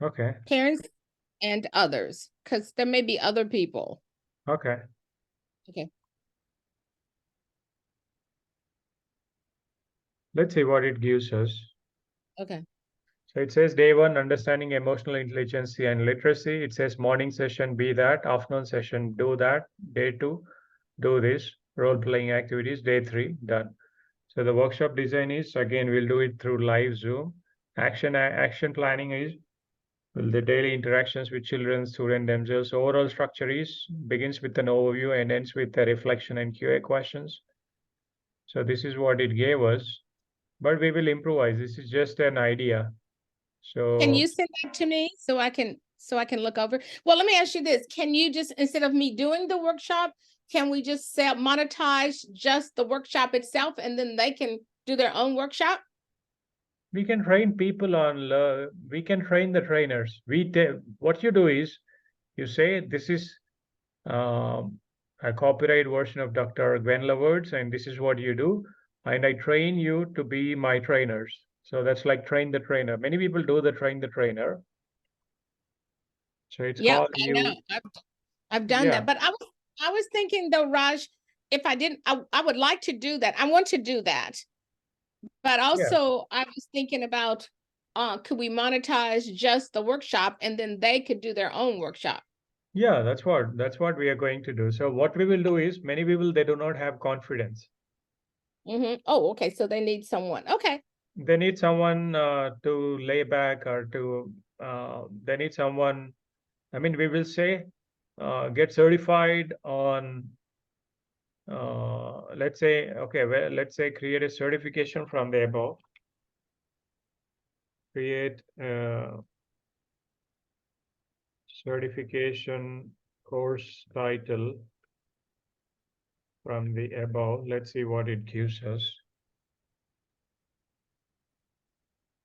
S2: okay.
S1: Parents and others, because there may be other people.
S2: Okay.
S1: Okay.
S2: Let's see what it gives us.
S1: Okay.
S2: So it says day one, understanding emotional intelligence and literacy. It says morning session, be that. Afternoon session, do that. Day two, do this. Role-playing activities. Day three, done. So the workshop design is, again, we'll do it through live Zoom. Action planning is the daily interactions with children, student themselves. Overall structure is begins with an overview and ends with a reflection and QA questions. So this is what it gave us, but we will improvise. This is just an idea.
S1: Can
S2: So
S1: you send that to me so I can look over? Well, let me ask you this. Can you just, instead of me doing the workshop, can we just monetize just the workshop itself and then they can do their own workshop?
S2: we can train people on, we can train the trainers. What you do is you say, this is a copyright version of Dr. Gwenla words, and this is what you do. And I train you to be my trainers. So that's like train the trainer. Many people do the train the trainer. So it's
S1: Yeah,
S2: called
S1: I know.
S2: you.
S1: I've done
S2: Yeah,
S1: that. But I was thinking though, Raj, if I didn't, I would like to do that. I want to do that. But
S2: yeah,
S1: also I was thinking about could we monetize just the workshop and then they could do their own workshop?
S2: yeah. That's what we are going to do. So what we will do is many people they do not have confidence.
S1: Oh, okay. So they need someone. Okay.
S2: They need someone to lay back or to. They need someone. I mean, we will say get certified on let's say, okay, well, let's say create a certification from the above, create a certification course title from the above. Let's see what it gives us.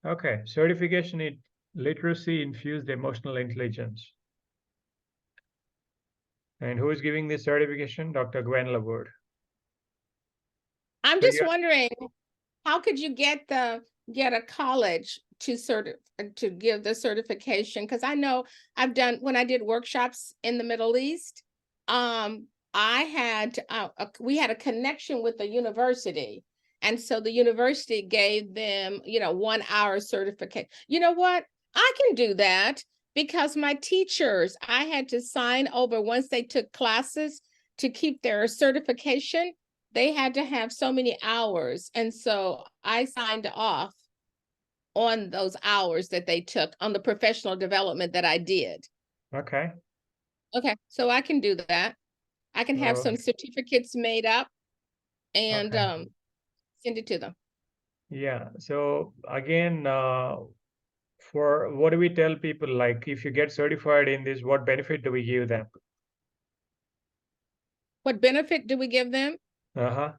S2: Okay, certification in literacy infused emotional intelligence. And who is giving this certification? Dr. Gwen Lavard.
S1: I'm
S2: So
S1: just
S2: yeah,
S1: wondering, how could you get a college to give the certification? Because I know I've done, when I did workshops in the Middle East, I had we had a connection with the university, and so the university gave them 1 hour certificate. You know what? I can do that because my teachers, I had to sign over once they took classes to keep their certification. They had to have so many hours. And so I signed off on those hours that they took on the professional development that I did.
S2: okay.
S1: Okay, so I can do that. I can have
S2: Uh,
S1: some certificates made up and
S2: okay.
S1: send it to them.
S2: Yeah. So again, for what do we tell people? Like, if you get certified in this, what benefit do we give them?
S1: What benefit do we give them?
S2: Uh-huh.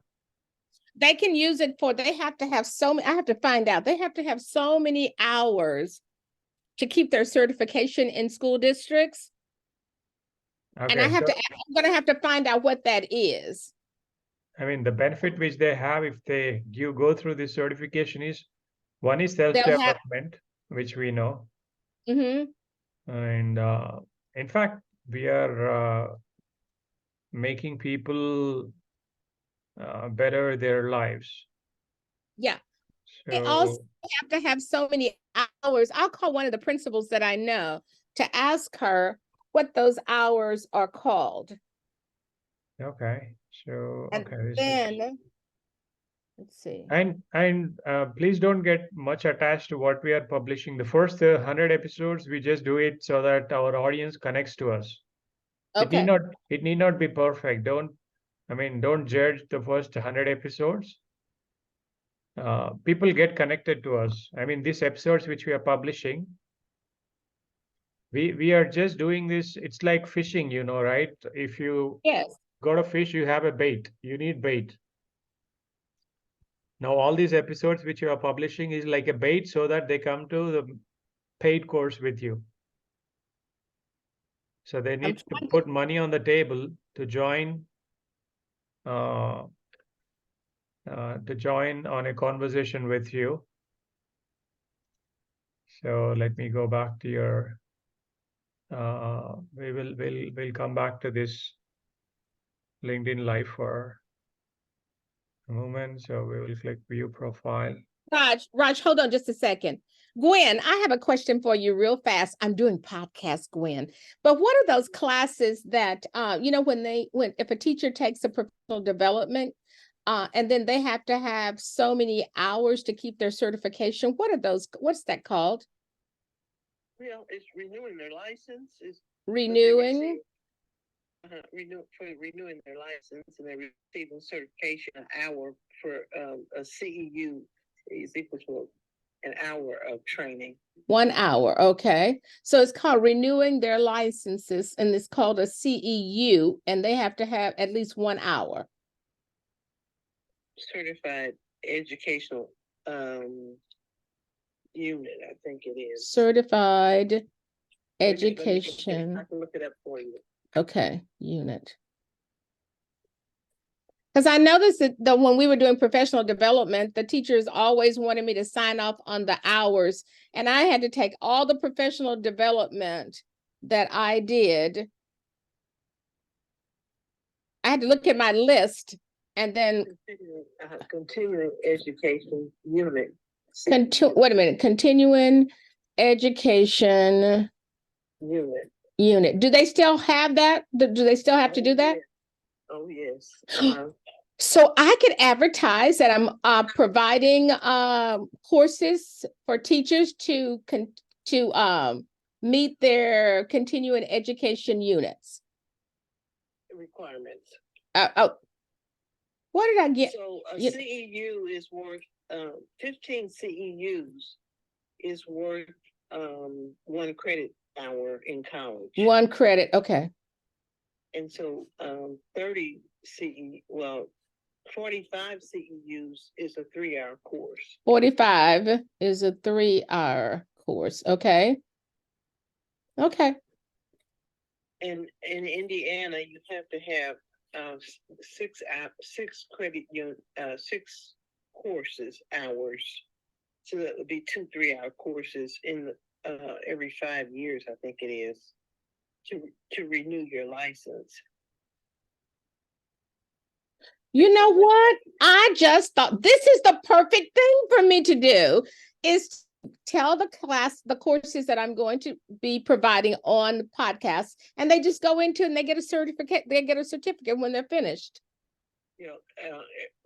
S1: They can use it for, they have to have so many, I have to find out, they have to have so many hours to keep their certification in school districts. And
S2: Okay. So
S1: I'm going to have to find out what that is.
S2: I mean, the benefit which they have if they you go through this certification is one is
S1: They'll have,
S2: self-development, which we know,
S1: mm-hmm.
S2: and in fact, we are making people better their lives.
S1: Yeah. They also
S2: So,
S1: have to have so many hours. I'll call one of the principals that I know to ask her what those hours are called.
S2: okay. So,
S1: And
S2: okay, this is
S1: then, let's see.
S2: and please don't get much attached to what we are publishing. The first 100 episodes, we just do it so that our audience connects to us. It need
S1: Okay.
S2: not it need not be perfect. Don't judge the first 100 episodes. People get connected to us. I mean, these episodes which we are publishing, we are just doing this. It's like fishing, right? If you
S1: Yes.
S2: got a fish, you have a bait. You need bait. Now, all these episodes which you are publishing is like a bait so that they come to the paid course with you. So they
S1: I'm
S2: need to
S1: trying to,
S2: put money on the table uh, to join on a conversation with you. So let me go back to your. We'll come back to this LinkedIn Live for a moment. So we will click View Profile.
S1: Raj, hold on just a second. Gwen, I have a question for you real fast. I'm doing podcast, Gwen. But what are those classes that when if a teacher takes a professional development and then they have to have so many hours to keep their certification? What are those? What's that called?
S3: Well, it's renewing their license. Is
S1: renewing.
S3: Renewing their license, and they're receiving certification. An hour for a CEU is equal to an hour of training.
S1: 1 hour, okay. So it's called renewing their licenses, and it's called a CEU, and they have to have at least 1 hour.
S3: Certified educational unit, I think it is.
S1: Certified
S3: I
S1: education.
S3: can look it up for you.
S1: Okay, unit. Because I noticed that when we were doing professional development, the teachers always wanted me to sign off on the hours, and I had to take all the professional development that I did. I had to look at my list and then
S3: continuing education unit.
S1: wait a minute, continuing education unit. Do they still have that? Do they still have to do that?
S3: Oh, yes.
S1: So I could advertise that I'm providing courses for teachers to meet their continuing education units.
S3: Requirements.
S1: What did I get?
S3: So a CEU is worth 15 CEUs is worth 1 credit hour in college.
S1: 1 credit, okay.
S3: And so 45 CEUs is a 3-hour course.
S1: 45 is a 3-hour course, okay. Okay.
S3: And in Indiana, you have to have 6 credit unit, 6 courses hours. So that would be 2 3-hour courses in every 5 years, I think it is, to renew your license.
S1: You know what? I just thought this is the perfect thing for me to do, is tell the class the courses that I'm going to be providing on the podcast, and they just go into and they get a certificate. They get a certificate when they're finished.
S3: You know,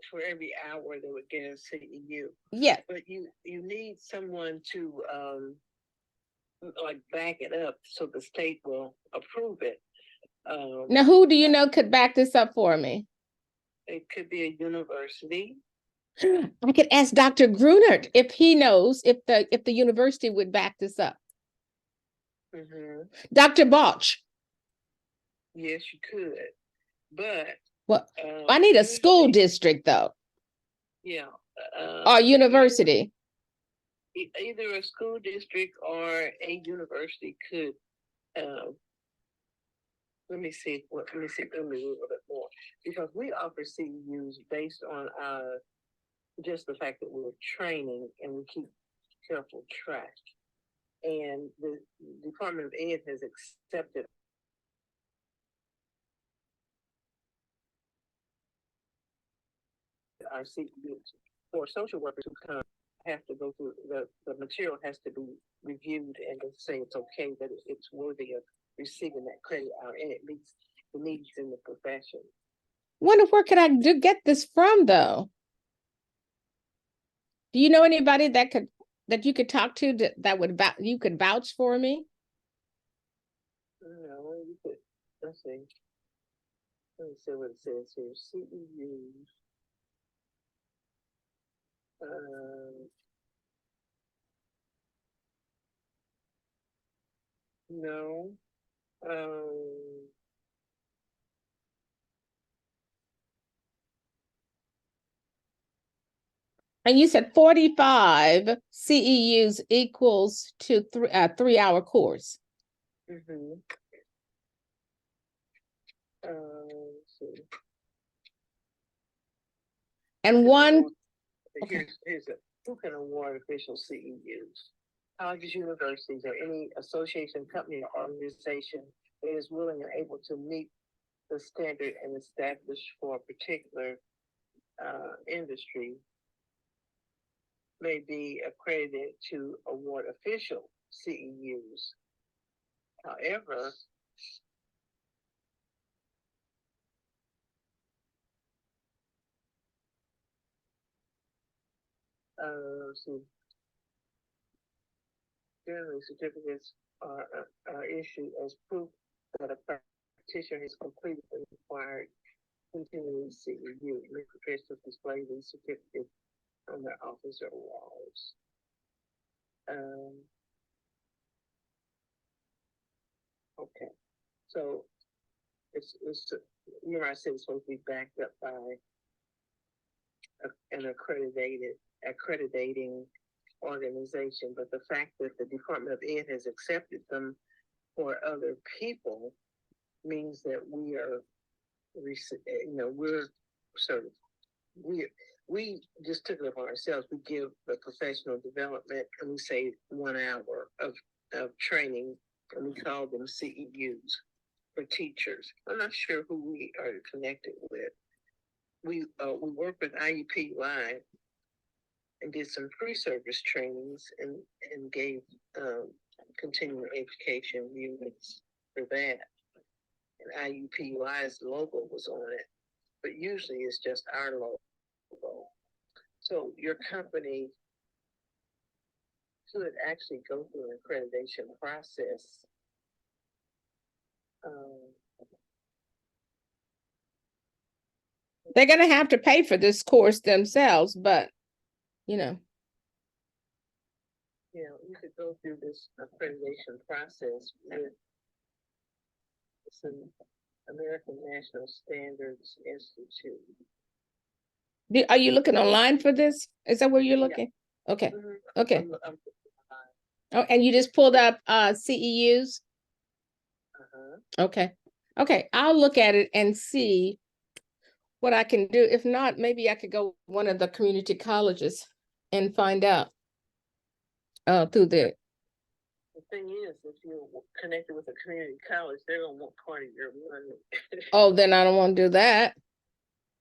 S3: for every hour they would get a CEU.
S1: Yeah.
S3: But you need someone to like back it up so the state will approve it.
S1: Now, who do you know could back this up for me?
S3: It could be a university.
S1: I could ask Dr. Grunert if he knows if the university would back this up.
S3: Mm-hmm.
S1: Dr. Balch.
S3: Yes, you could, but
S1: I need a school district though.
S3: Yeah.
S1: Or university.
S3: Either a school district or a university could. Let me see a little bit more, because we offer CEUs based on just the fact that we're training and we keep careful track. And the Department of Ed has accepted our CEUs. For social workers who have to go through the material has to be reviewed and to say it's okay, that it's worthy of receiving that credit hour, and it meets the needs in the profession.
S1: Wonder where could I get this from though? Do you know anybody that you could talk to that would you could vouch for me?
S3: No, you could. Let's see. Let me see what it says here. CEUs. No.
S1: And you said 45 CEUs equals to 3-hour course.
S3: Mm-hmm. Let's see.
S1: And
S3: here's it. Who can award official CEUs? Colleges, universities, or any association, company, or organization that is willing and able to meet the standard and established for a particular industry may be accredited to award official CEUs. However, generally certificates are issued as proof that a practitioner has completed the required continuing CEU. Make professionals display these certificates on their office or walls. Okay, so it's you know, I said it's supposed to be backed up by an accrediting organization, but the fact that the Department of Ed has accepted them for other people means that we are, you know, we're sort of, we just took it upon ourselves. We give the professional development and we say 1 hour of training, and we call them CEUs for teachers. I'm not sure who we are connected with. We work with IUP Live and did some pre-service trainings and gave continuing education units for that. And IUP Live's logo was on it, but usually it's just our logo. So your company should actually go through an accreditation process.
S1: They're going to have to pay for this course themselves, but, you know.
S3: Yeah, you could go through this accreditation process with some American National Standards Institute.
S1: Are you looking online for this? Is that where you're looking? Yeah. Okay. Mm-hmm. Okay. Oh, and you just pulled up CEUs? Okay. Okay. I'll look at it and see what I can do. If not, maybe I could go one of the community colleges and find out through there.
S3: The thing is, if you're connected with a community college, they're going to want part of your money.
S1: Oh, then I don't want to do that.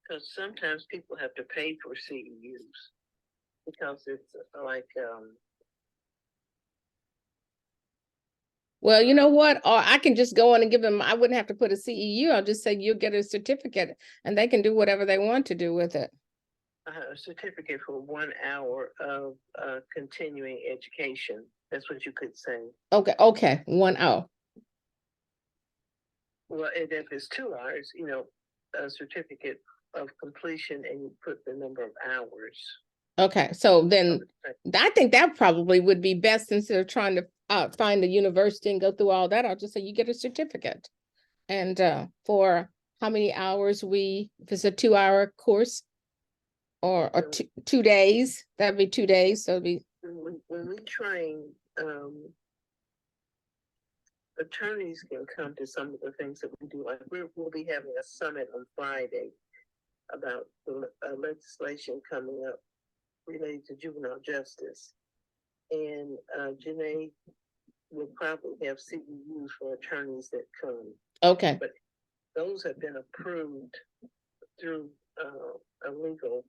S3: Because sometimes people have to pay for CEUs because it's like
S1: well, you know what? Or I can just go in and give them, I wouldn't have to put a CEU. I'll just say you'll get a certificate and they can do whatever they want to do with it.
S3: A certificate for 1 hour of continuing education. That's what you could say.
S1: Okay. Okay. 1 hour.
S3: Well, and if it's 2 hours, you know, a certificate of completion and you put the number of hours.
S1: Okay. So then I think that probably would be best instead of trying to find a university and go through all that. I'll just say you get a certificate. And for how many hours if it's a 2 hour course or 2 days, that'd be 2 days. So it'd be.
S3: When we train, attorneys can come to some of the things that we do. Like we'll be having a summit on Friday about the legislation coming up related to juvenile justice. And Janae will probably have CEUs for attorneys that come.
S1: Okay.
S3: But those have been approved through a legal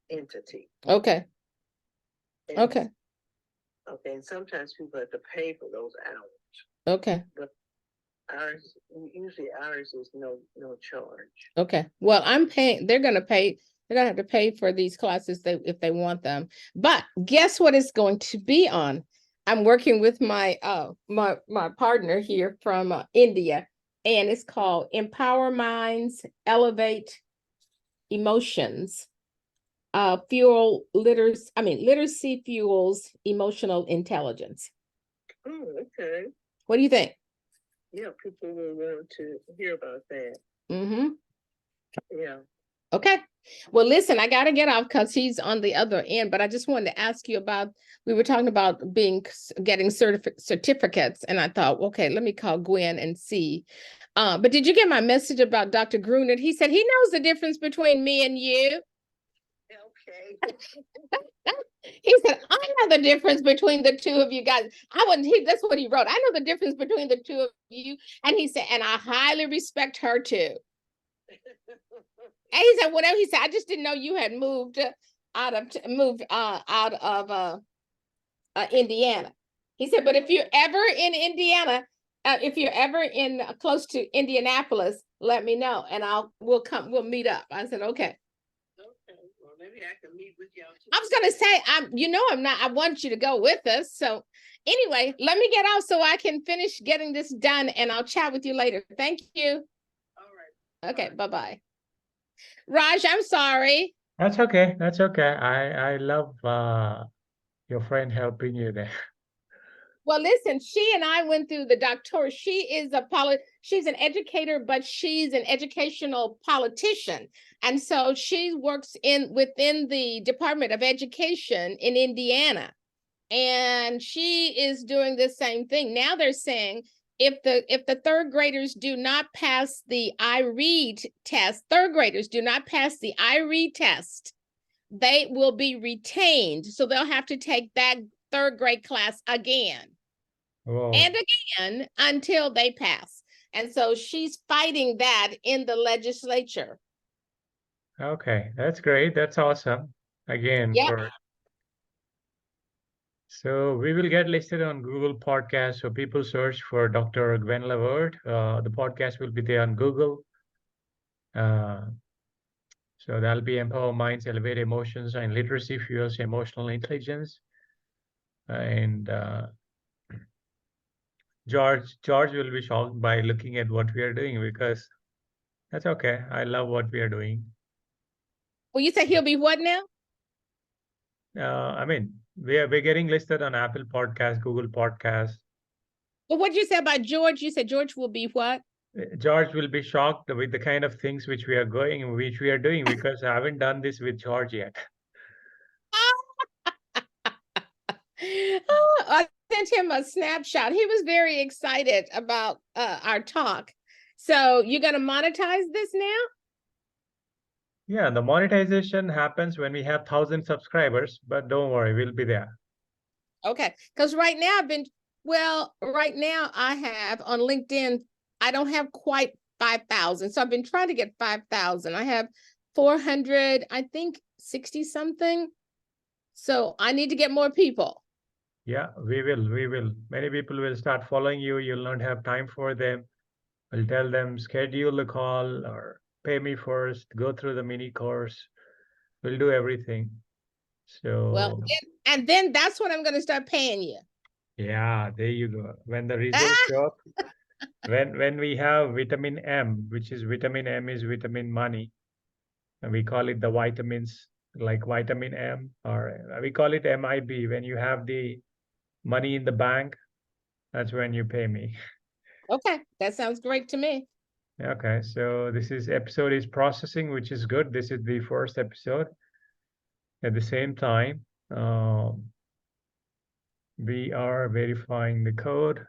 S3: entity.
S1: Okay.
S3: And,
S1: okay.
S3: Okay, and sometimes people have to pay for those hours.
S1: Okay.
S3: But usually ours is no charge.
S1: Okay. Well, I'm paying, they're gonna have to pay for these classes if they want them. But guess what it's going to be on? I'm working with my my partner here from India, and it's called Empower Minds, Elevate Emotions. Literacy fuels emotional intelligence.
S3: Oh, okay.
S1: What do you think?
S3: Yeah, people will want to hear about that.
S1: Mm-hmm.
S3: Yeah.
S1: Okay. Well, listen, I got to get off because he's on the other end, but I just wanted to ask you about, we were talking about getting certificates, and I thought, okay, let me call Gwen and see. But did you get my message about Dr. Gruner? He said he knows the difference between me and you.
S3: Okay.
S1: He said, I know the difference between the two of you guys. That's what he wrote. I know the difference between the two of you. And he said, and I highly respect her too. And he said, whatever. He said, I just didn't know you had moved out of Indiana. He said, but if you're ever in Indiana, if you're ever in close to Indianapolis, let me know and we'll meet up. I said, okay.
S3: Okay, well, maybe I can meet with y'all too.
S1: I was gonna say, I want you to go with us. So anyway, let me get off so I can finish getting this done and I'll chat with you later. Thank you.
S3: All right.
S1: Okay, bye-bye. Raj, I'm sorry.
S2: That's okay. That's okay. I love your friend helping you there.
S1: Well, listen, she and I went through the doctor. She's an educator, but she's an educational politician. And so she works within the Department of Education in Indiana. And she is doing the same thing. Now they're saying if the third graders do not pass the iRead test, they will be retained. So they'll have to take that third grade class again.
S2: Whoa.
S1: And again until they pass. And so she's fighting that in the legislature.
S2: Okay, that's great. That's awesome. Again,
S1: Yeah.
S2: So we will get listed on Google Podcast. So people search for Dr. Gwen Lavert. The podcast will be there on Google. So that'll be Empower Minds, Elevate Emotions, and Literacy Fuels Emotional Intelligence. And George will be shocked by looking at what we are doing because that's okay. I love what we are doing.
S1: Well, you said he'll be what now?
S2: I mean, we're getting listed on Apple Podcast, Google Podcast.
S1: Well, what did you say about George? You said George will be what?
S2: George will be shocked with the kind of things which we are doing because I haven't done this with George yet.
S1: Oh, I sent him a snapshot. He was very excited about our talk. So you're going to monetize this now?
S2: Yeah, the monetization happens when we have 1,000 subscribers, but don't worry, we'll be there.
S1: Okay, because right now I have on LinkedIn, I don't have quite 5,000. So I've been trying to get 5,000. I have 400, I think 60 something. So I need to get more people.
S2: Yeah, we will. Many people will start following you. You'll not have time for them. I'll tell them schedule a call or pay me first, go through the mini course. We'll do everything.
S1: Well,
S2: So
S1: and then that's when I'm going to start paying you.
S2: yeah, there you go. When the results show up, when we have vitamin M, which is vitamin M is vitamin money, and we call it the vitamins like vitamin M, or we call it MIB. When you have the money in the bank, that's when you pay me.
S1: Okay, that sounds great to me.
S2: Okay, so this episode is processing, which is good. This is the first episode. At the same time, we are verifying the code.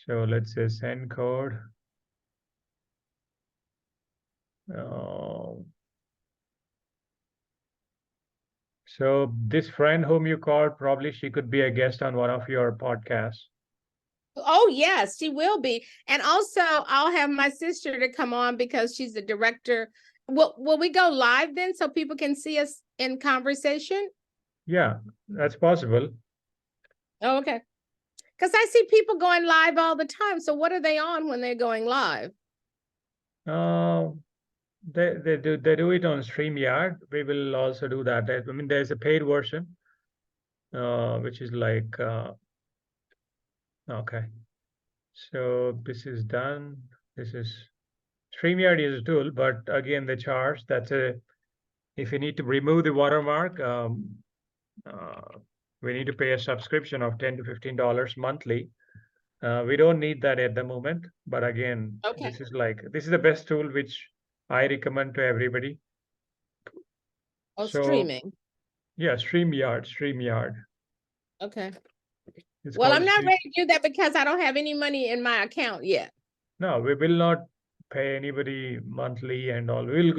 S2: So let's say send code. So this friend whom you called, probably she could be a guest on one of your podcasts.
S1: Oh, yes, she will be. And also, I'll have my sister to come on because she's the director. Will we go live then so people can see us in conversation?
S2: Yeah, that's possible.
S1: Oh, okay. Because I see people going live all the time. So what are they on when they're going live?
S2: They do it on StreamYard. We will also do that. I mean, there's a paid version, which is like okay. So this is done. This is StreamYard is a tool, but again, the charge, if you need to remove the watermark, we need to pay a subscription of $10 to $15 monthly. We don't need that at the moment, but again,
S1: Okay.
S2: this is the best tool which I recommend to everybody.
S1: Oh,
S2: So,
S1: streaming.
S2: Yeah, StreamYard.
S1: Okay.
S2: It's
S1: Well,
S2: called
S1: I'm not ready to do that because I don't have any money in my account yet.
S2: No, we will not pay anybody monthly and all. We'll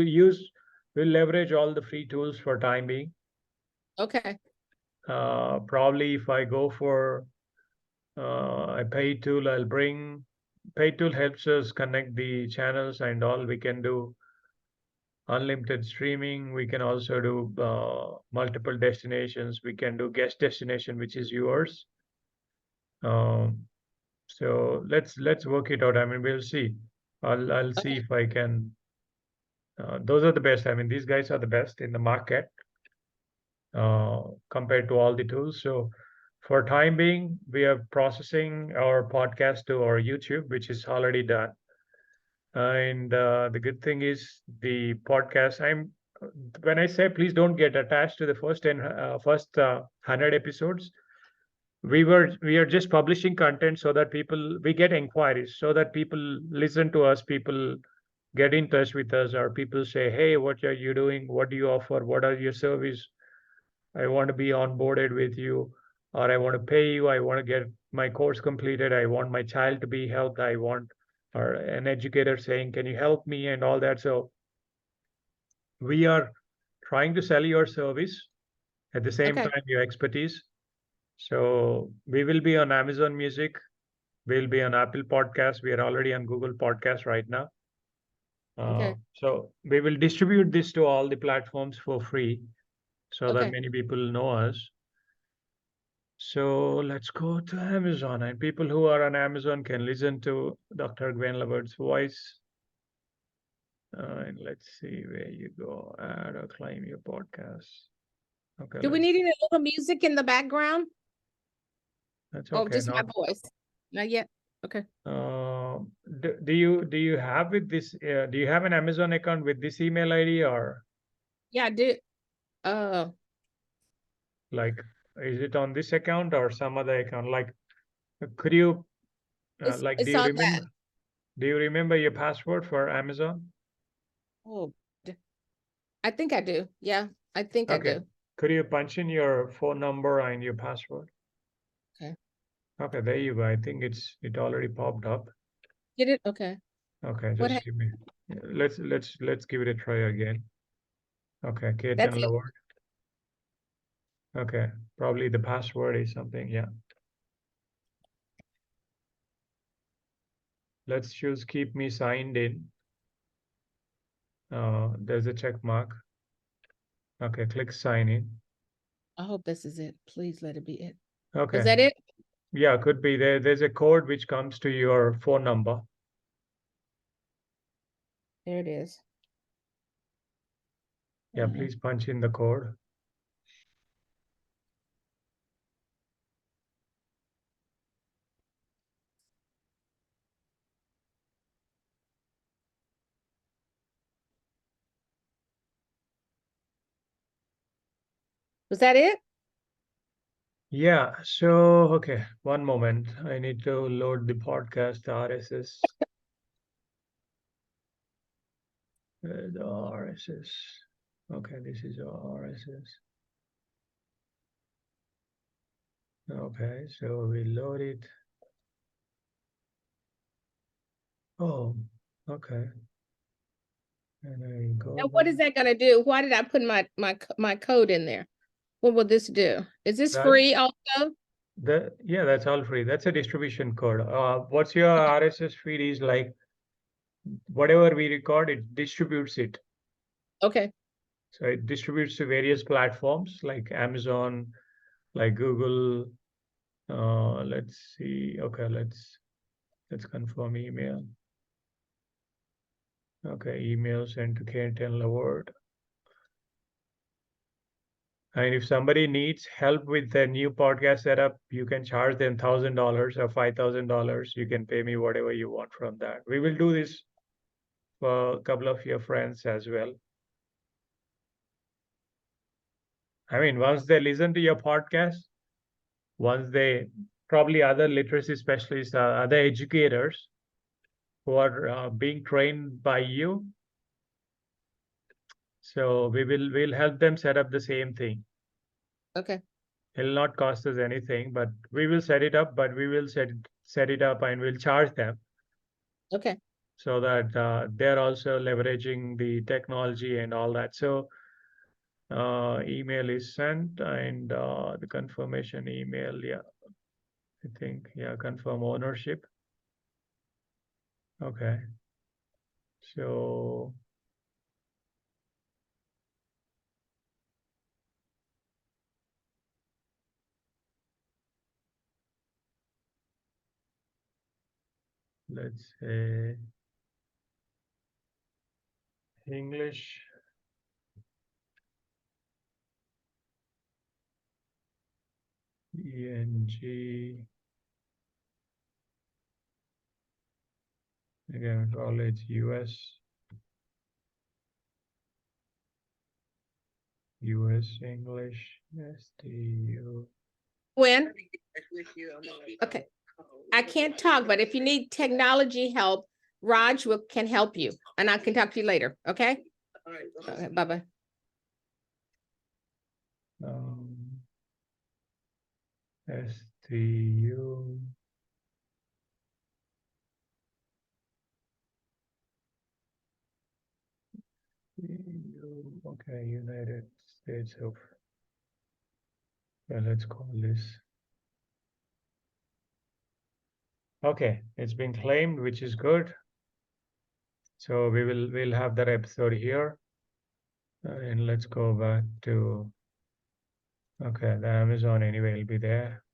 S2: leverage all the free tools for time being.
S1: Okay.
S2: Probably if I go for a paid tool, paid tool helps us connect the channels and all. We can do unlimited streaming. We can also do multiple destinations. We can do guest destination, which is yours. So let's work it out. I mean, we'll see. I'll see
S1: Okay.
S2: if I can. Those are the best. I mean, these guys are the best in the market compared to all the tools. So for time being, we are processing our podcast to our YouTube, which is already done. And the good thing is the podcast. When I say please don't get attached to the first 100 episodes. We are just publishing content so that we get inquiries, so that people listen to us, people get in touch with us, or people say, hey, what are you doing? What do you offer? What are your service? I want to be onboarded with you, or I want to pay you. I want to get my course completed. I want my child to be helped. I want, or an educator saying, can you help me, and all that. So we are trying to sell your service at the same
S1: Okay.
S2: time your expertise. So we will be on Amazon Music. We'll be on Apple Podcasts. We are already on Google Podcasts right now.
S1: Okay.
S2: So we will distribute this to all the platforms for free so that
S1: Okay.
S2: many people know us. So let's go to Amazon, and people who are on Amazon can listen to Dr. Gwen Levert's voice. And let's see where you go. Add or claim your podcast. Okay,
S1: Do we
S2: let's.
S1: need any little music in the background?
S2: That's
S1: Oh,
S2: okay.
S1: just my
S2: Not.
S1: voice. Not yet. Okay.
S2: Do you have with this? Do you have an Amazon account with this email ID, or
S1: Yeah, I did. Uh,
S2: like is it on this account or some other account? Like, could you like
S1: it's on that.
S2: do you remember your password for Amazon?
S1: Oh, I think I do. Yeah, I think I
S2: Okay.
S1: do.
S2: Could you punch in your phone number and your password?
S1: Okay.
S2: Okay, there you go. I think it already popped up.
S1: Get it? Okay.
S2: Okay,
S1: What
S2: just give me. Let's give it a try again. Okay,
S1: That's
S2: Ketan
S1: it.
S2: Laward. Okay, probably the password is something. Yeah. Let's choose keep me signed in. There's a check mark. Okay, click sign in.
S1: I hope this is it. Please let it be it.
S2: Okay.
S1: Is that it?
S2: Yeah, could be there. There's a code which comes to your phone number.
S1: There it is.
S2: Yeah, please punch in the code.
S1: Was that it?
S2: Yeah, so okay, one moment. I need to load the podcast RSS. The RSS. Okay, this is RSS. Okay, so we load it. Oh, okay. And I go
S1: And what is
S2: back.
S1: that gonna do? Why did I put my code in there? What will this do? Is this
S2: That
S1: free also?
S2: yeah, that's all free. That's a distribution code. What's your RSS feed is like whatever we record, it distributes it.
S1: Okay.
S2: So it distributes to various platforms like Amazon, like Google. Let's see. Okay, let's confirm email. Okay, email sent to Ketan Laward. And if somebody needs help with their new podcast setup, you can charge them $1,000 or $5,000. You can pay me whatever you want from that. We will do this for a couple of your friends as well. I mean, once they listen to your podcast, once they probably other literacy specialists, other educators who are being trained by you. So we'll help them set up the same thing.
S1: Okay.
S2: It'll not cost us anything, but we will set it up, but we will set it up and we'll charge them
S1: Okay.
S2: so that they're also leveraging the technology and all that. So email is sent and the confirmation email, yeah, I think, yeah, confirm ownership. Okay. So let's say English. ENG. Again, college US. US English. STU.
S1: When?
S3: With you, I'm gonna
S1: Okay.
S3: call.
S1: I can't talk, but if you need technology help, Raj can help you, and I can talk to you later. Okay.
S3: All right,
S1: Okay. Bye bye.
S2: STU. Okay, United States of. Yeah, let's call this. Okay, it's been claimed, which is good. So we'll have that episode here. And let's go back to, okay, the Amazon anyway will be there.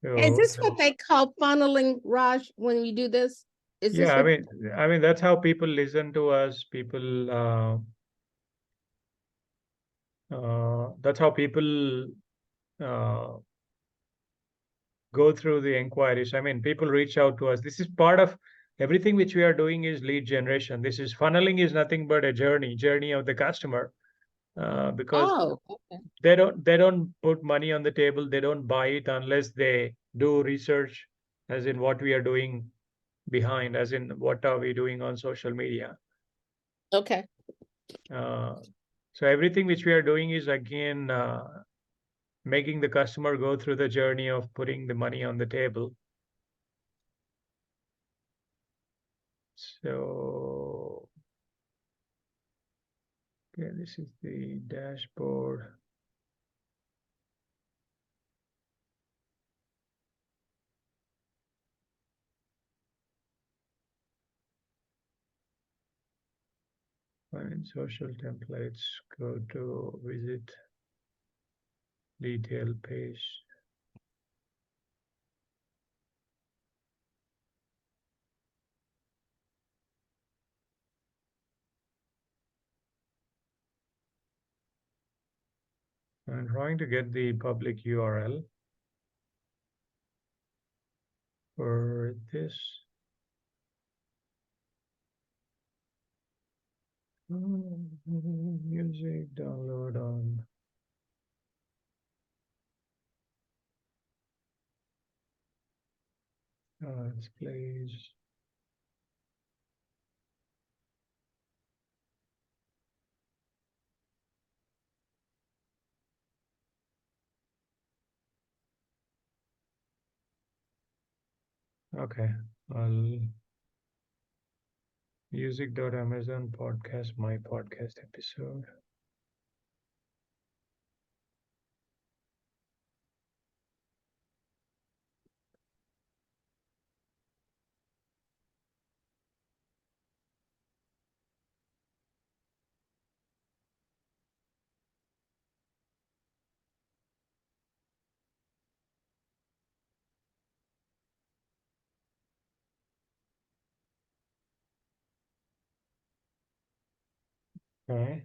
S2: So,
S1: Is this what they call funneling, Raj, when you do this? Is this
S2: yeah,
S1: what-
S2: I mean that's how people listen to us. People, that's how people go through the inquiries. I mean, people reach out to us. This is part of everything which we are doing is lead generation. This is funneling is nothing but a journey of the customer. Because
S1: Oh, okay.
S2: they don't put money on the table. They don't buy it unless they do research, as in what we are doing behind, as in what are we doing on social media.
S1: Okay.
S2: So everything which we are doing is again making the customer go through the journey of putting the money on the table. So, okay, this is the dashboard. Find social templates, go to visit detail page. I'm trying to get the public URL for this. Music download on. Let's please. Okay, I'll music.amazon podcast, my podcast episode. Okay.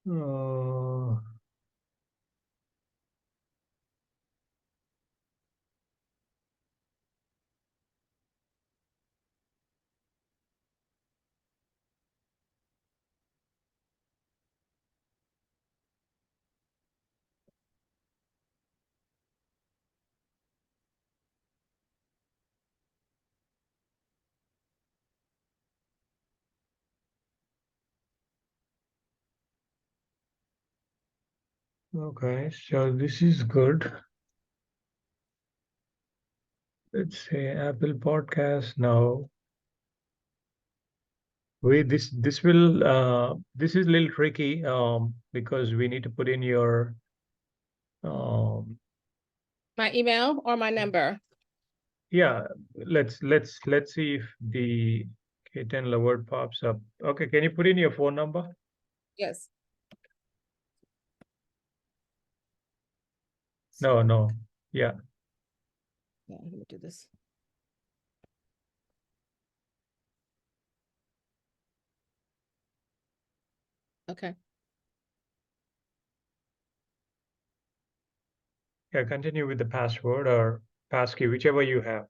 S2: Oh, okay, so this is good. Let's say Apple Podcast now. This will this is a little tricky because we need to put in your
S1: My email or my number?
S2: Yeah, let's see if the K10 alert pops up. Okay, can you put in your phone number?
S1: Yes.
S2: No, no. Yeah.
S1: Yeah, let me do this. Okay.
S2: Yeah, continue with the password or passkey, whichever you have.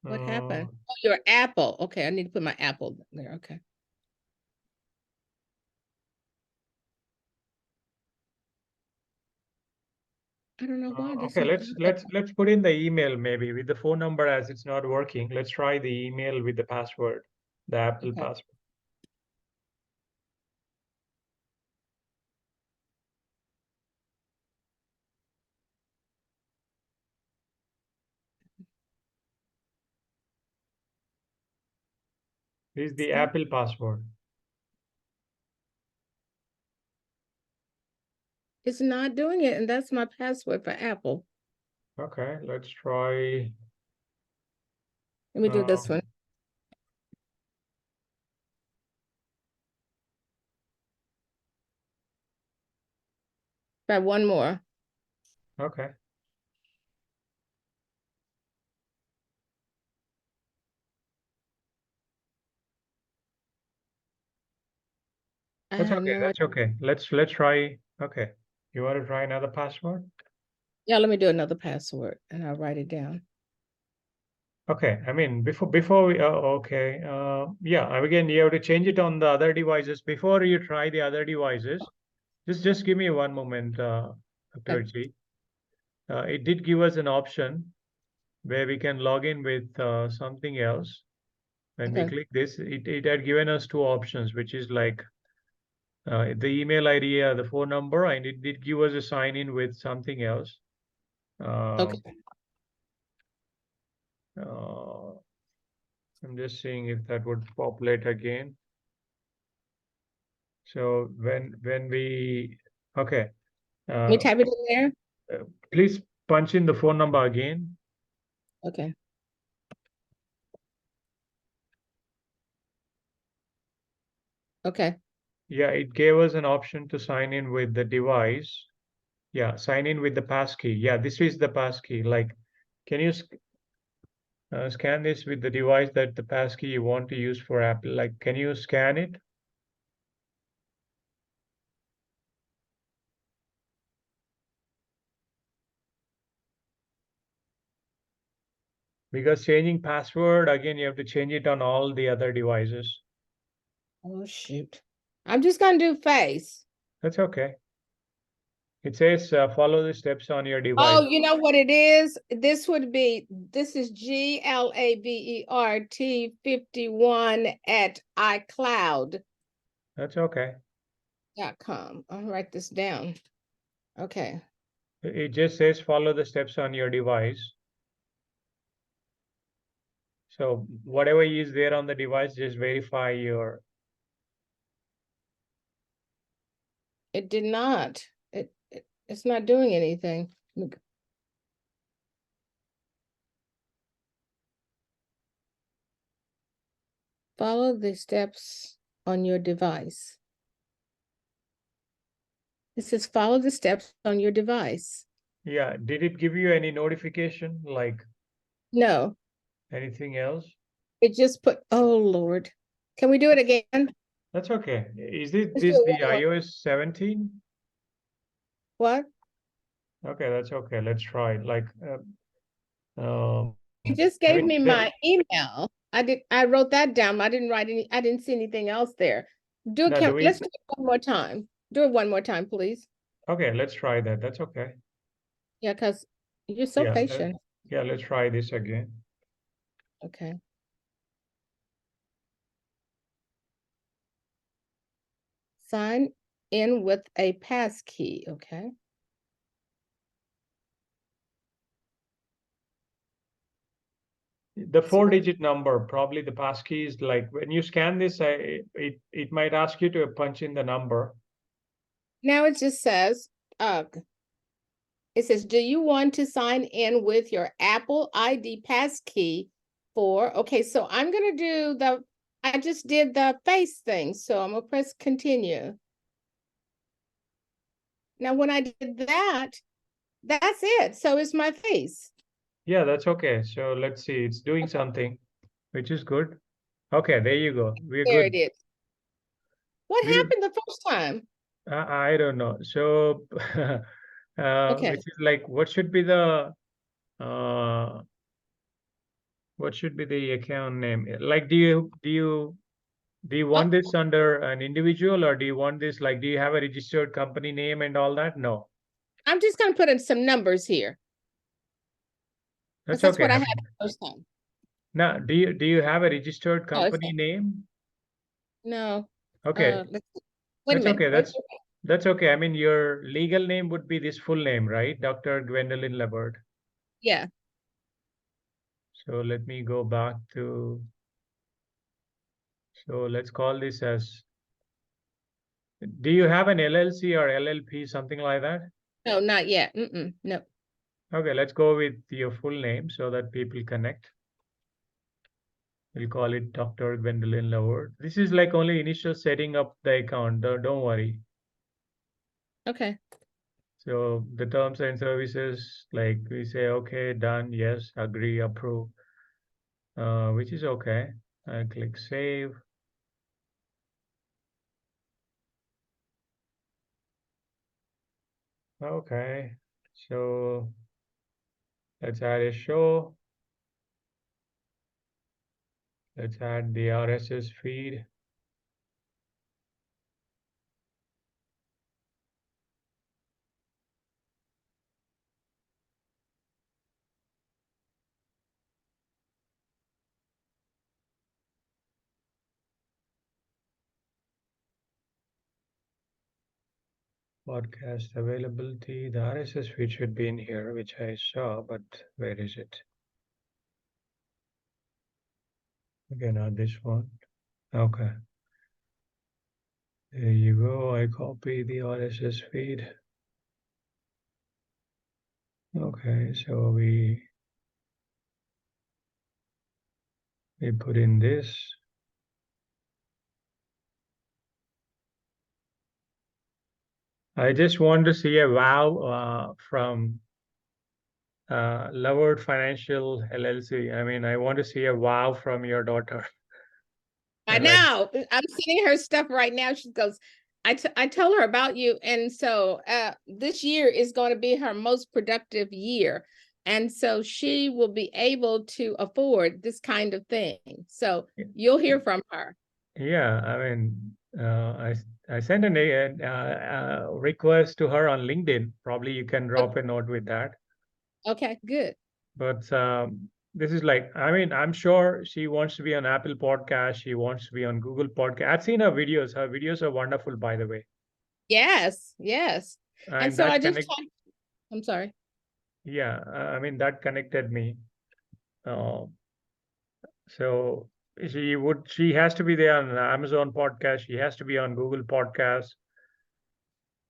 S1: What happened? Oh, your Apple. Okay, I need to put my Apple there. Okay. I don't know why this
S2: Okay,
S1: is
S2: let's put in the email maybe with the phone number as it's not working. Let's try the email with the password, the Apple
S1: okay.
S2: password. This is the Apple password.
S1: It's not doing it, and that's my password for Apple.
S2: Okay, let's try.
S1: Let me do this one. Try one more.
S2: Okay. That's
S1: have
S2: okay.
S1: no
S2: That's
S1: idea.
S2: okay. Let's try. Okay. You want to try another password?
S1: Yeah, let me do another password and I'll write it down.
S2: Okay. I mean, before we okay. Yeah. Again, you have to change it on the other devices before you try the other devices. Just give me one moment, Dr.
S1: Okay.
S2: G. It did give us an option where we can log in with something else. When we
S1: Okay.
S2: click this, it had given us two options, which is like the email ID, the phone number, and it did give us a sign in with something else.
S1: Okay.
S2: Uh, I'm just seeing if that would populate again. So when we okay,
S1: Let me type it in there.
S2: please punch in the phone number again.
S1: Okay. Okay.
S2: Yeah, it gave us an option to sign in with the device. Yeah, sign in with the passkey. Yeah, this is the passkey. Like, can you scan this with the device that the passkey you want to use for Apple? Like, can you scan it? Because changing password, again, you have to change it on all the other devices.
S1: Oh, shoot. I'm just going to do face.
S2: That's okay. It says follow the steps on your device.
S1: Oh, you know what it is? This is GLABERT51 at iCloud.com.
S2: That's okay.
S1: I'll write this down. Okay.
S2: It just says follow the steps on your device. So whatever is there on the device, just verify your.
S1: It did not. It's not doing anything. Follow the steps on your device. It says follow the steps on your device.
S2: Yeah. Did it give you any notification like
S1: No,
S2: anything else?
S1: it just put, oh Lord. Can we do it again?
S2: That's okay. Is
S1: Let's do
S2: this
S1: it
S2: the
S1: one more.
S2: iOS 17?
S1: What?
S2: Okay, that's okay. Let's try. Like, um,
S1: You just
S2: I
S1: gave
S2: mean,
S1: me my email. I wrote that down. I didn't see anything else there.
S2: now do
S1: Let's
S2: we?
S1: do it one more time. Do it one more time, please.
S2: Okay, let's try that. That's okay.
S1: Yeah, because you're so
S2: Yeah,
S1: patient.
S2: yeah. Let's try this again.
S1: Okay. Sign in with a pass key. Okay.
S2: The 4-digit number, probably the passkey is like when you scan this, it might ask you to punch in the number.
S1: Now it just says, it says, do you want to sign in with your Apple ID passkey for, okay, so I'm gonna do I just did the face thing, so I'm gonna press continue. Now, when I did that, that's it. So it's my face.
S2: Yeah, that's okay. So let's see, it's doing something, which is good. Okay, there you go. We're
S1: There
S2: good.
S1: it is. What
S2: We,
S1: happened the first time?
S2: I don't know. So,
S1: Okay.
S2: which is like, uh, what should be the account name? Like, do you want
S1: Oh,
S2: this under an individual, or do you want this like, do you have a registered company name and all that? No,
S1: I'm just gonna put in some numbers here because
S2: that's
S1: that's
S2: okay.
S1: what I
S2: I
S1: had
S2: mean,
S1: the first time.
S2: now, do you have a registered
S1: Oh,
S2: company name?
S1: no.
S2: Okay,
S1: Wait a
S2: that's
S1: minute.
S2: okay. That's okay. I mean, your legal name would be this full name, right? Dr. Gwendolyn Laborde.
S1: Yeah.
S2: So let me go back to, so let's call this as, do you have an LLC or LLP, something like that?
S1: No, not yet. No.
S2: Okay, let's go with your full name so that people connect. We'll call it Dr. Gwendolyn Laborde. This is like only initial setting up the account. Don't worry.
S1: Okay.
S2: So the terms and services, like we say, okay, done, yes, agree, approve, which is okay. I click save. Okay, so let's add a show. Let's add the RSS feed. Podcast availability. The RSS feed should be in here, which I saw, but where is it? Okay, not this one. Okay. There you go. I copy the RSS feed. Okay, so we put in this. I just want to see a wow from Lovard Financial LLC. I mean, I want to see a wow from your daughter.
S1: I
S2: Like,
S1: know. I'm sending her stuff right now. She goes, I told her about you. And so this year is going to be her most productive year. And so she will be able to afford this kind of thing. So you'll hear from her.
S2: yeah, I mean, I sent a request to her on LinkedIn. Probably you can drop a note with that.
S1: Okay, good.
S2: But this is like, I mean, I'm sure she wants to be on Apple Podcast. She wants to be on Google Podcast. I've seen her videos. Her videos are wonderful, by the way.
S1: Yes, yes. And
S2: And
S1: so I
S2: that
S1: just
S2: connect,
S1: talked, I'm sorry.
S2: yeah, I mean, that connected me. Uh, so she has to be there on Amazon Podcast. She has to be on Google Podcast.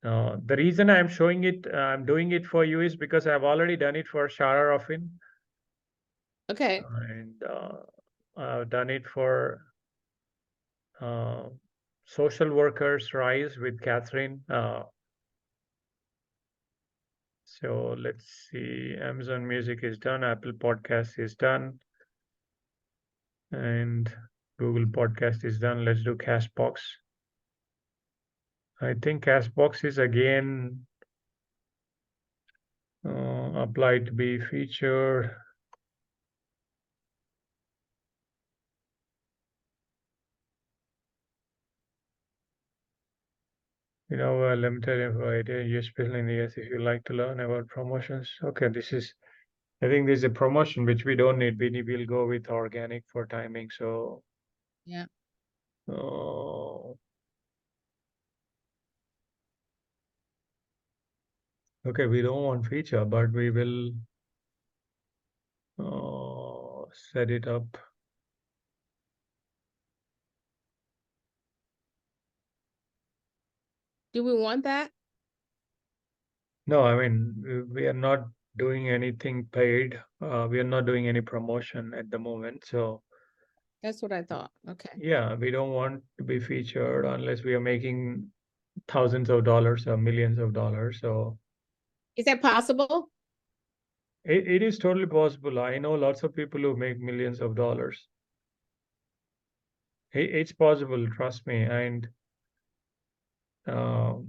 S2: The reason I'm showing it, I'm doing it for you is because I've already done it for Shara Ruffin,
S1: Okay.
S2: and I've done it for uh, Social Workers Rise with Catherine. So let's see, Amazon Music is done, Apple Podcast is done, and Google Podcast is done. Let's do Castbox. I think Castbox is again applied to be featured. You know, limited info, useful in the years if you like to learn about promotions. Okay, I think this is a promotion which we don't need. We'll go with organic for timing. So,
S1: Yeah.
S2: uh, okay, we don't want feature, but we will set it up.
S1: Do we want that?
S2: No, I mean, we are not doing anything paid. We are not doing any promotion at the moment. So
S1: That's what I thought. Okay.
S2: yeah, we don't want to be featured unless we are making thousands of dollars or millions of dollars. So
S1: Is that possible?
S2: it is totally possible. I know lots of people who make millions of dollars. It's possible, trust me. And the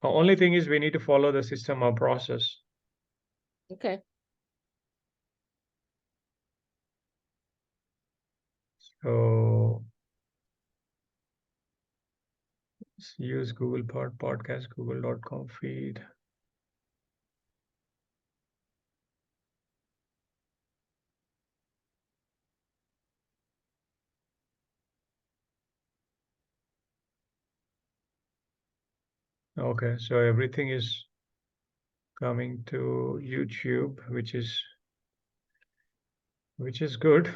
S2: only thing is we need to follow the system or process.
S1: Okay.
S2: So use Google Podcast, google.com feed. Okay, so everything is coming to YouTube, which is good.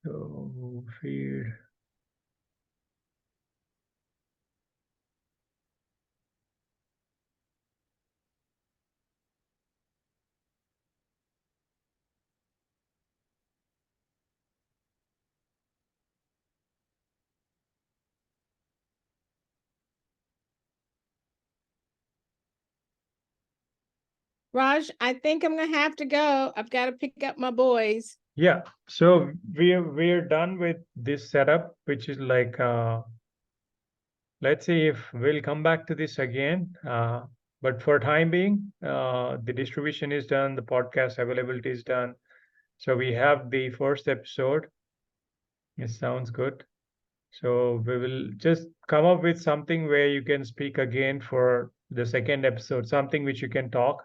S2: So feed.
S1: Raj, I think I'm gonna have to go. I've got to pick up my boys.
S2: Yeah, so we're done with this setup, which is like let's see if we'll come back to this again. But for time being, the distribution is done, the podcast availability is done. So we have the first episode. It sounds good. So we will just come up with something where you can speak again for the second episode, something which you can talk.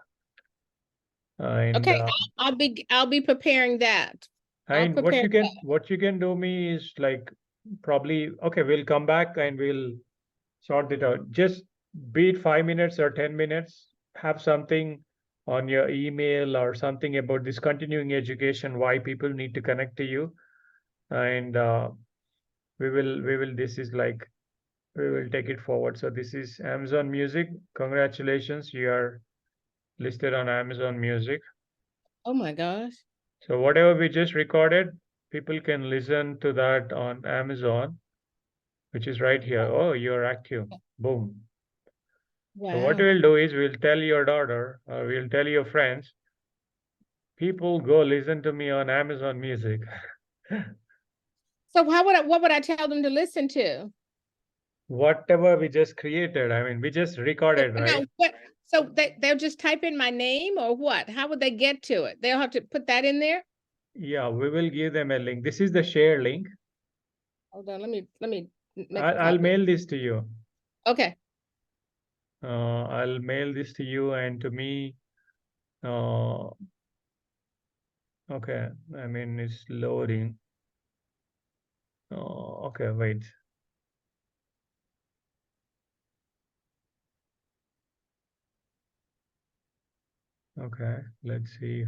S2: And
S1: Okay, I'll be preparing that. I'll
S2: and
S1: prepare that.
S2: what you can do me is like probably okay, we'll come back and we'll sort it out. Just be it 5 minutes or 10 minutes, have something on your email or something about this continuing education, why people need to connect to you. And this is like, we will take it forward. So this is Amazon Music. Congratulations, you are listed on Amazon Music.
S1: Oh my gosh.
S2: So whatever we just recorded, people can listen to that on Amazon, which is right here. Oh, you're active. Boom. So what
S1: Wow.
S2: we'll do is we'll tell your daughter or we'll tell your friends, people go listen to me on Amazon Music.
S1: So what would I tell them to listen to?
S2: Whatever we just created, I mean, we just recorded, right?
S1: So they'll just type in my name or what? How would they get to it? They'll have to put that in there?
S2: Yeah, we will give them a link. This is the share link.
S1: Hold on, let me make a
S2: I'll
S1: copy.
S2: mail this to you.
S1: Okay.
S2: I'll mail this to you and to me. Okay, I mean, it's loading. Okay, wait. Okay, let's see.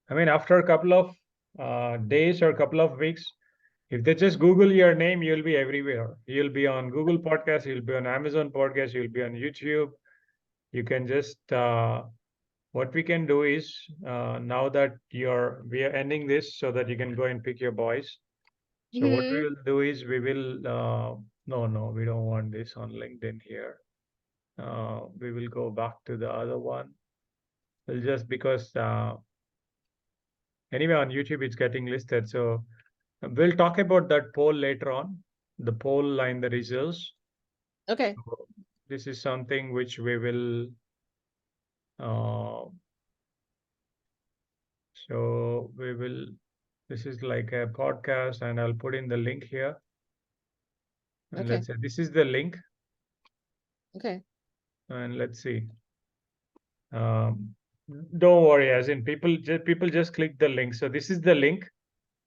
S2: I mean, after a couple of days or a couple of weeks, if they just Google your name, you'll be everywhere. You'll be on Google Podcast, you'll be on Amazon Podcast, you'll be on YouTube. You can just what we can do is now that we are ending this so that you can go and pick your boys. So what we will do is we will no, we don't want this on LinkedIn here. We will go back to the other one. Well, just because anyway on YouTube it's getting listed. So we'll talk about that poll later on, the poll and the results.
S1: Okay.
S2: So this is something which we will so we will, this is like a podcast and I'll put in the link here. And
S1: Okay.
S2: let's say this is the link.
S1: Okay.
S2: And let's see. Don't worry, as in people just click the link. So this is the link.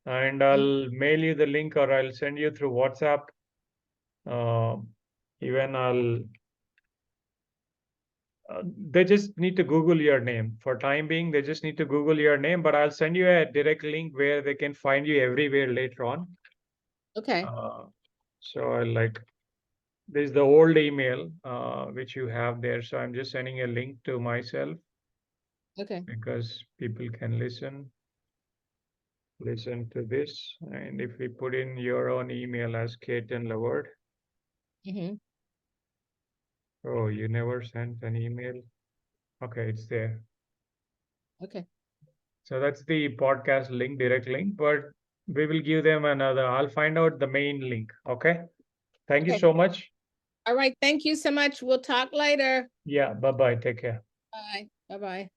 S2: and I'll mail you the link, or I'll send you through WhatsApp. Even they just need to Google your name. For time being, they just need to Google your name, but I'll send you a direct link where they can find you everywhere later on.
S1: Okay.
S2: So I'll like, this is the old email which you have there. So I'm just sending a link to myself
S1: Okay.
S2: because people can listen to this. And if we put in your own email as Ketan Lavard.
S1: Mm-hmm.
S2: Oh, you never sent an email. Okay, it's there.
S1: Okay.
S2: So that's the podcast link, direct link, but we will give them another. I'll find out the main link. Okay. Thank you
S1: Okay.
S2: so much.
S1: All right. Thank you so much. We'll talk later.
S2: Yeah. Bye bye. Take care.
S1: Bye. Bye-bye.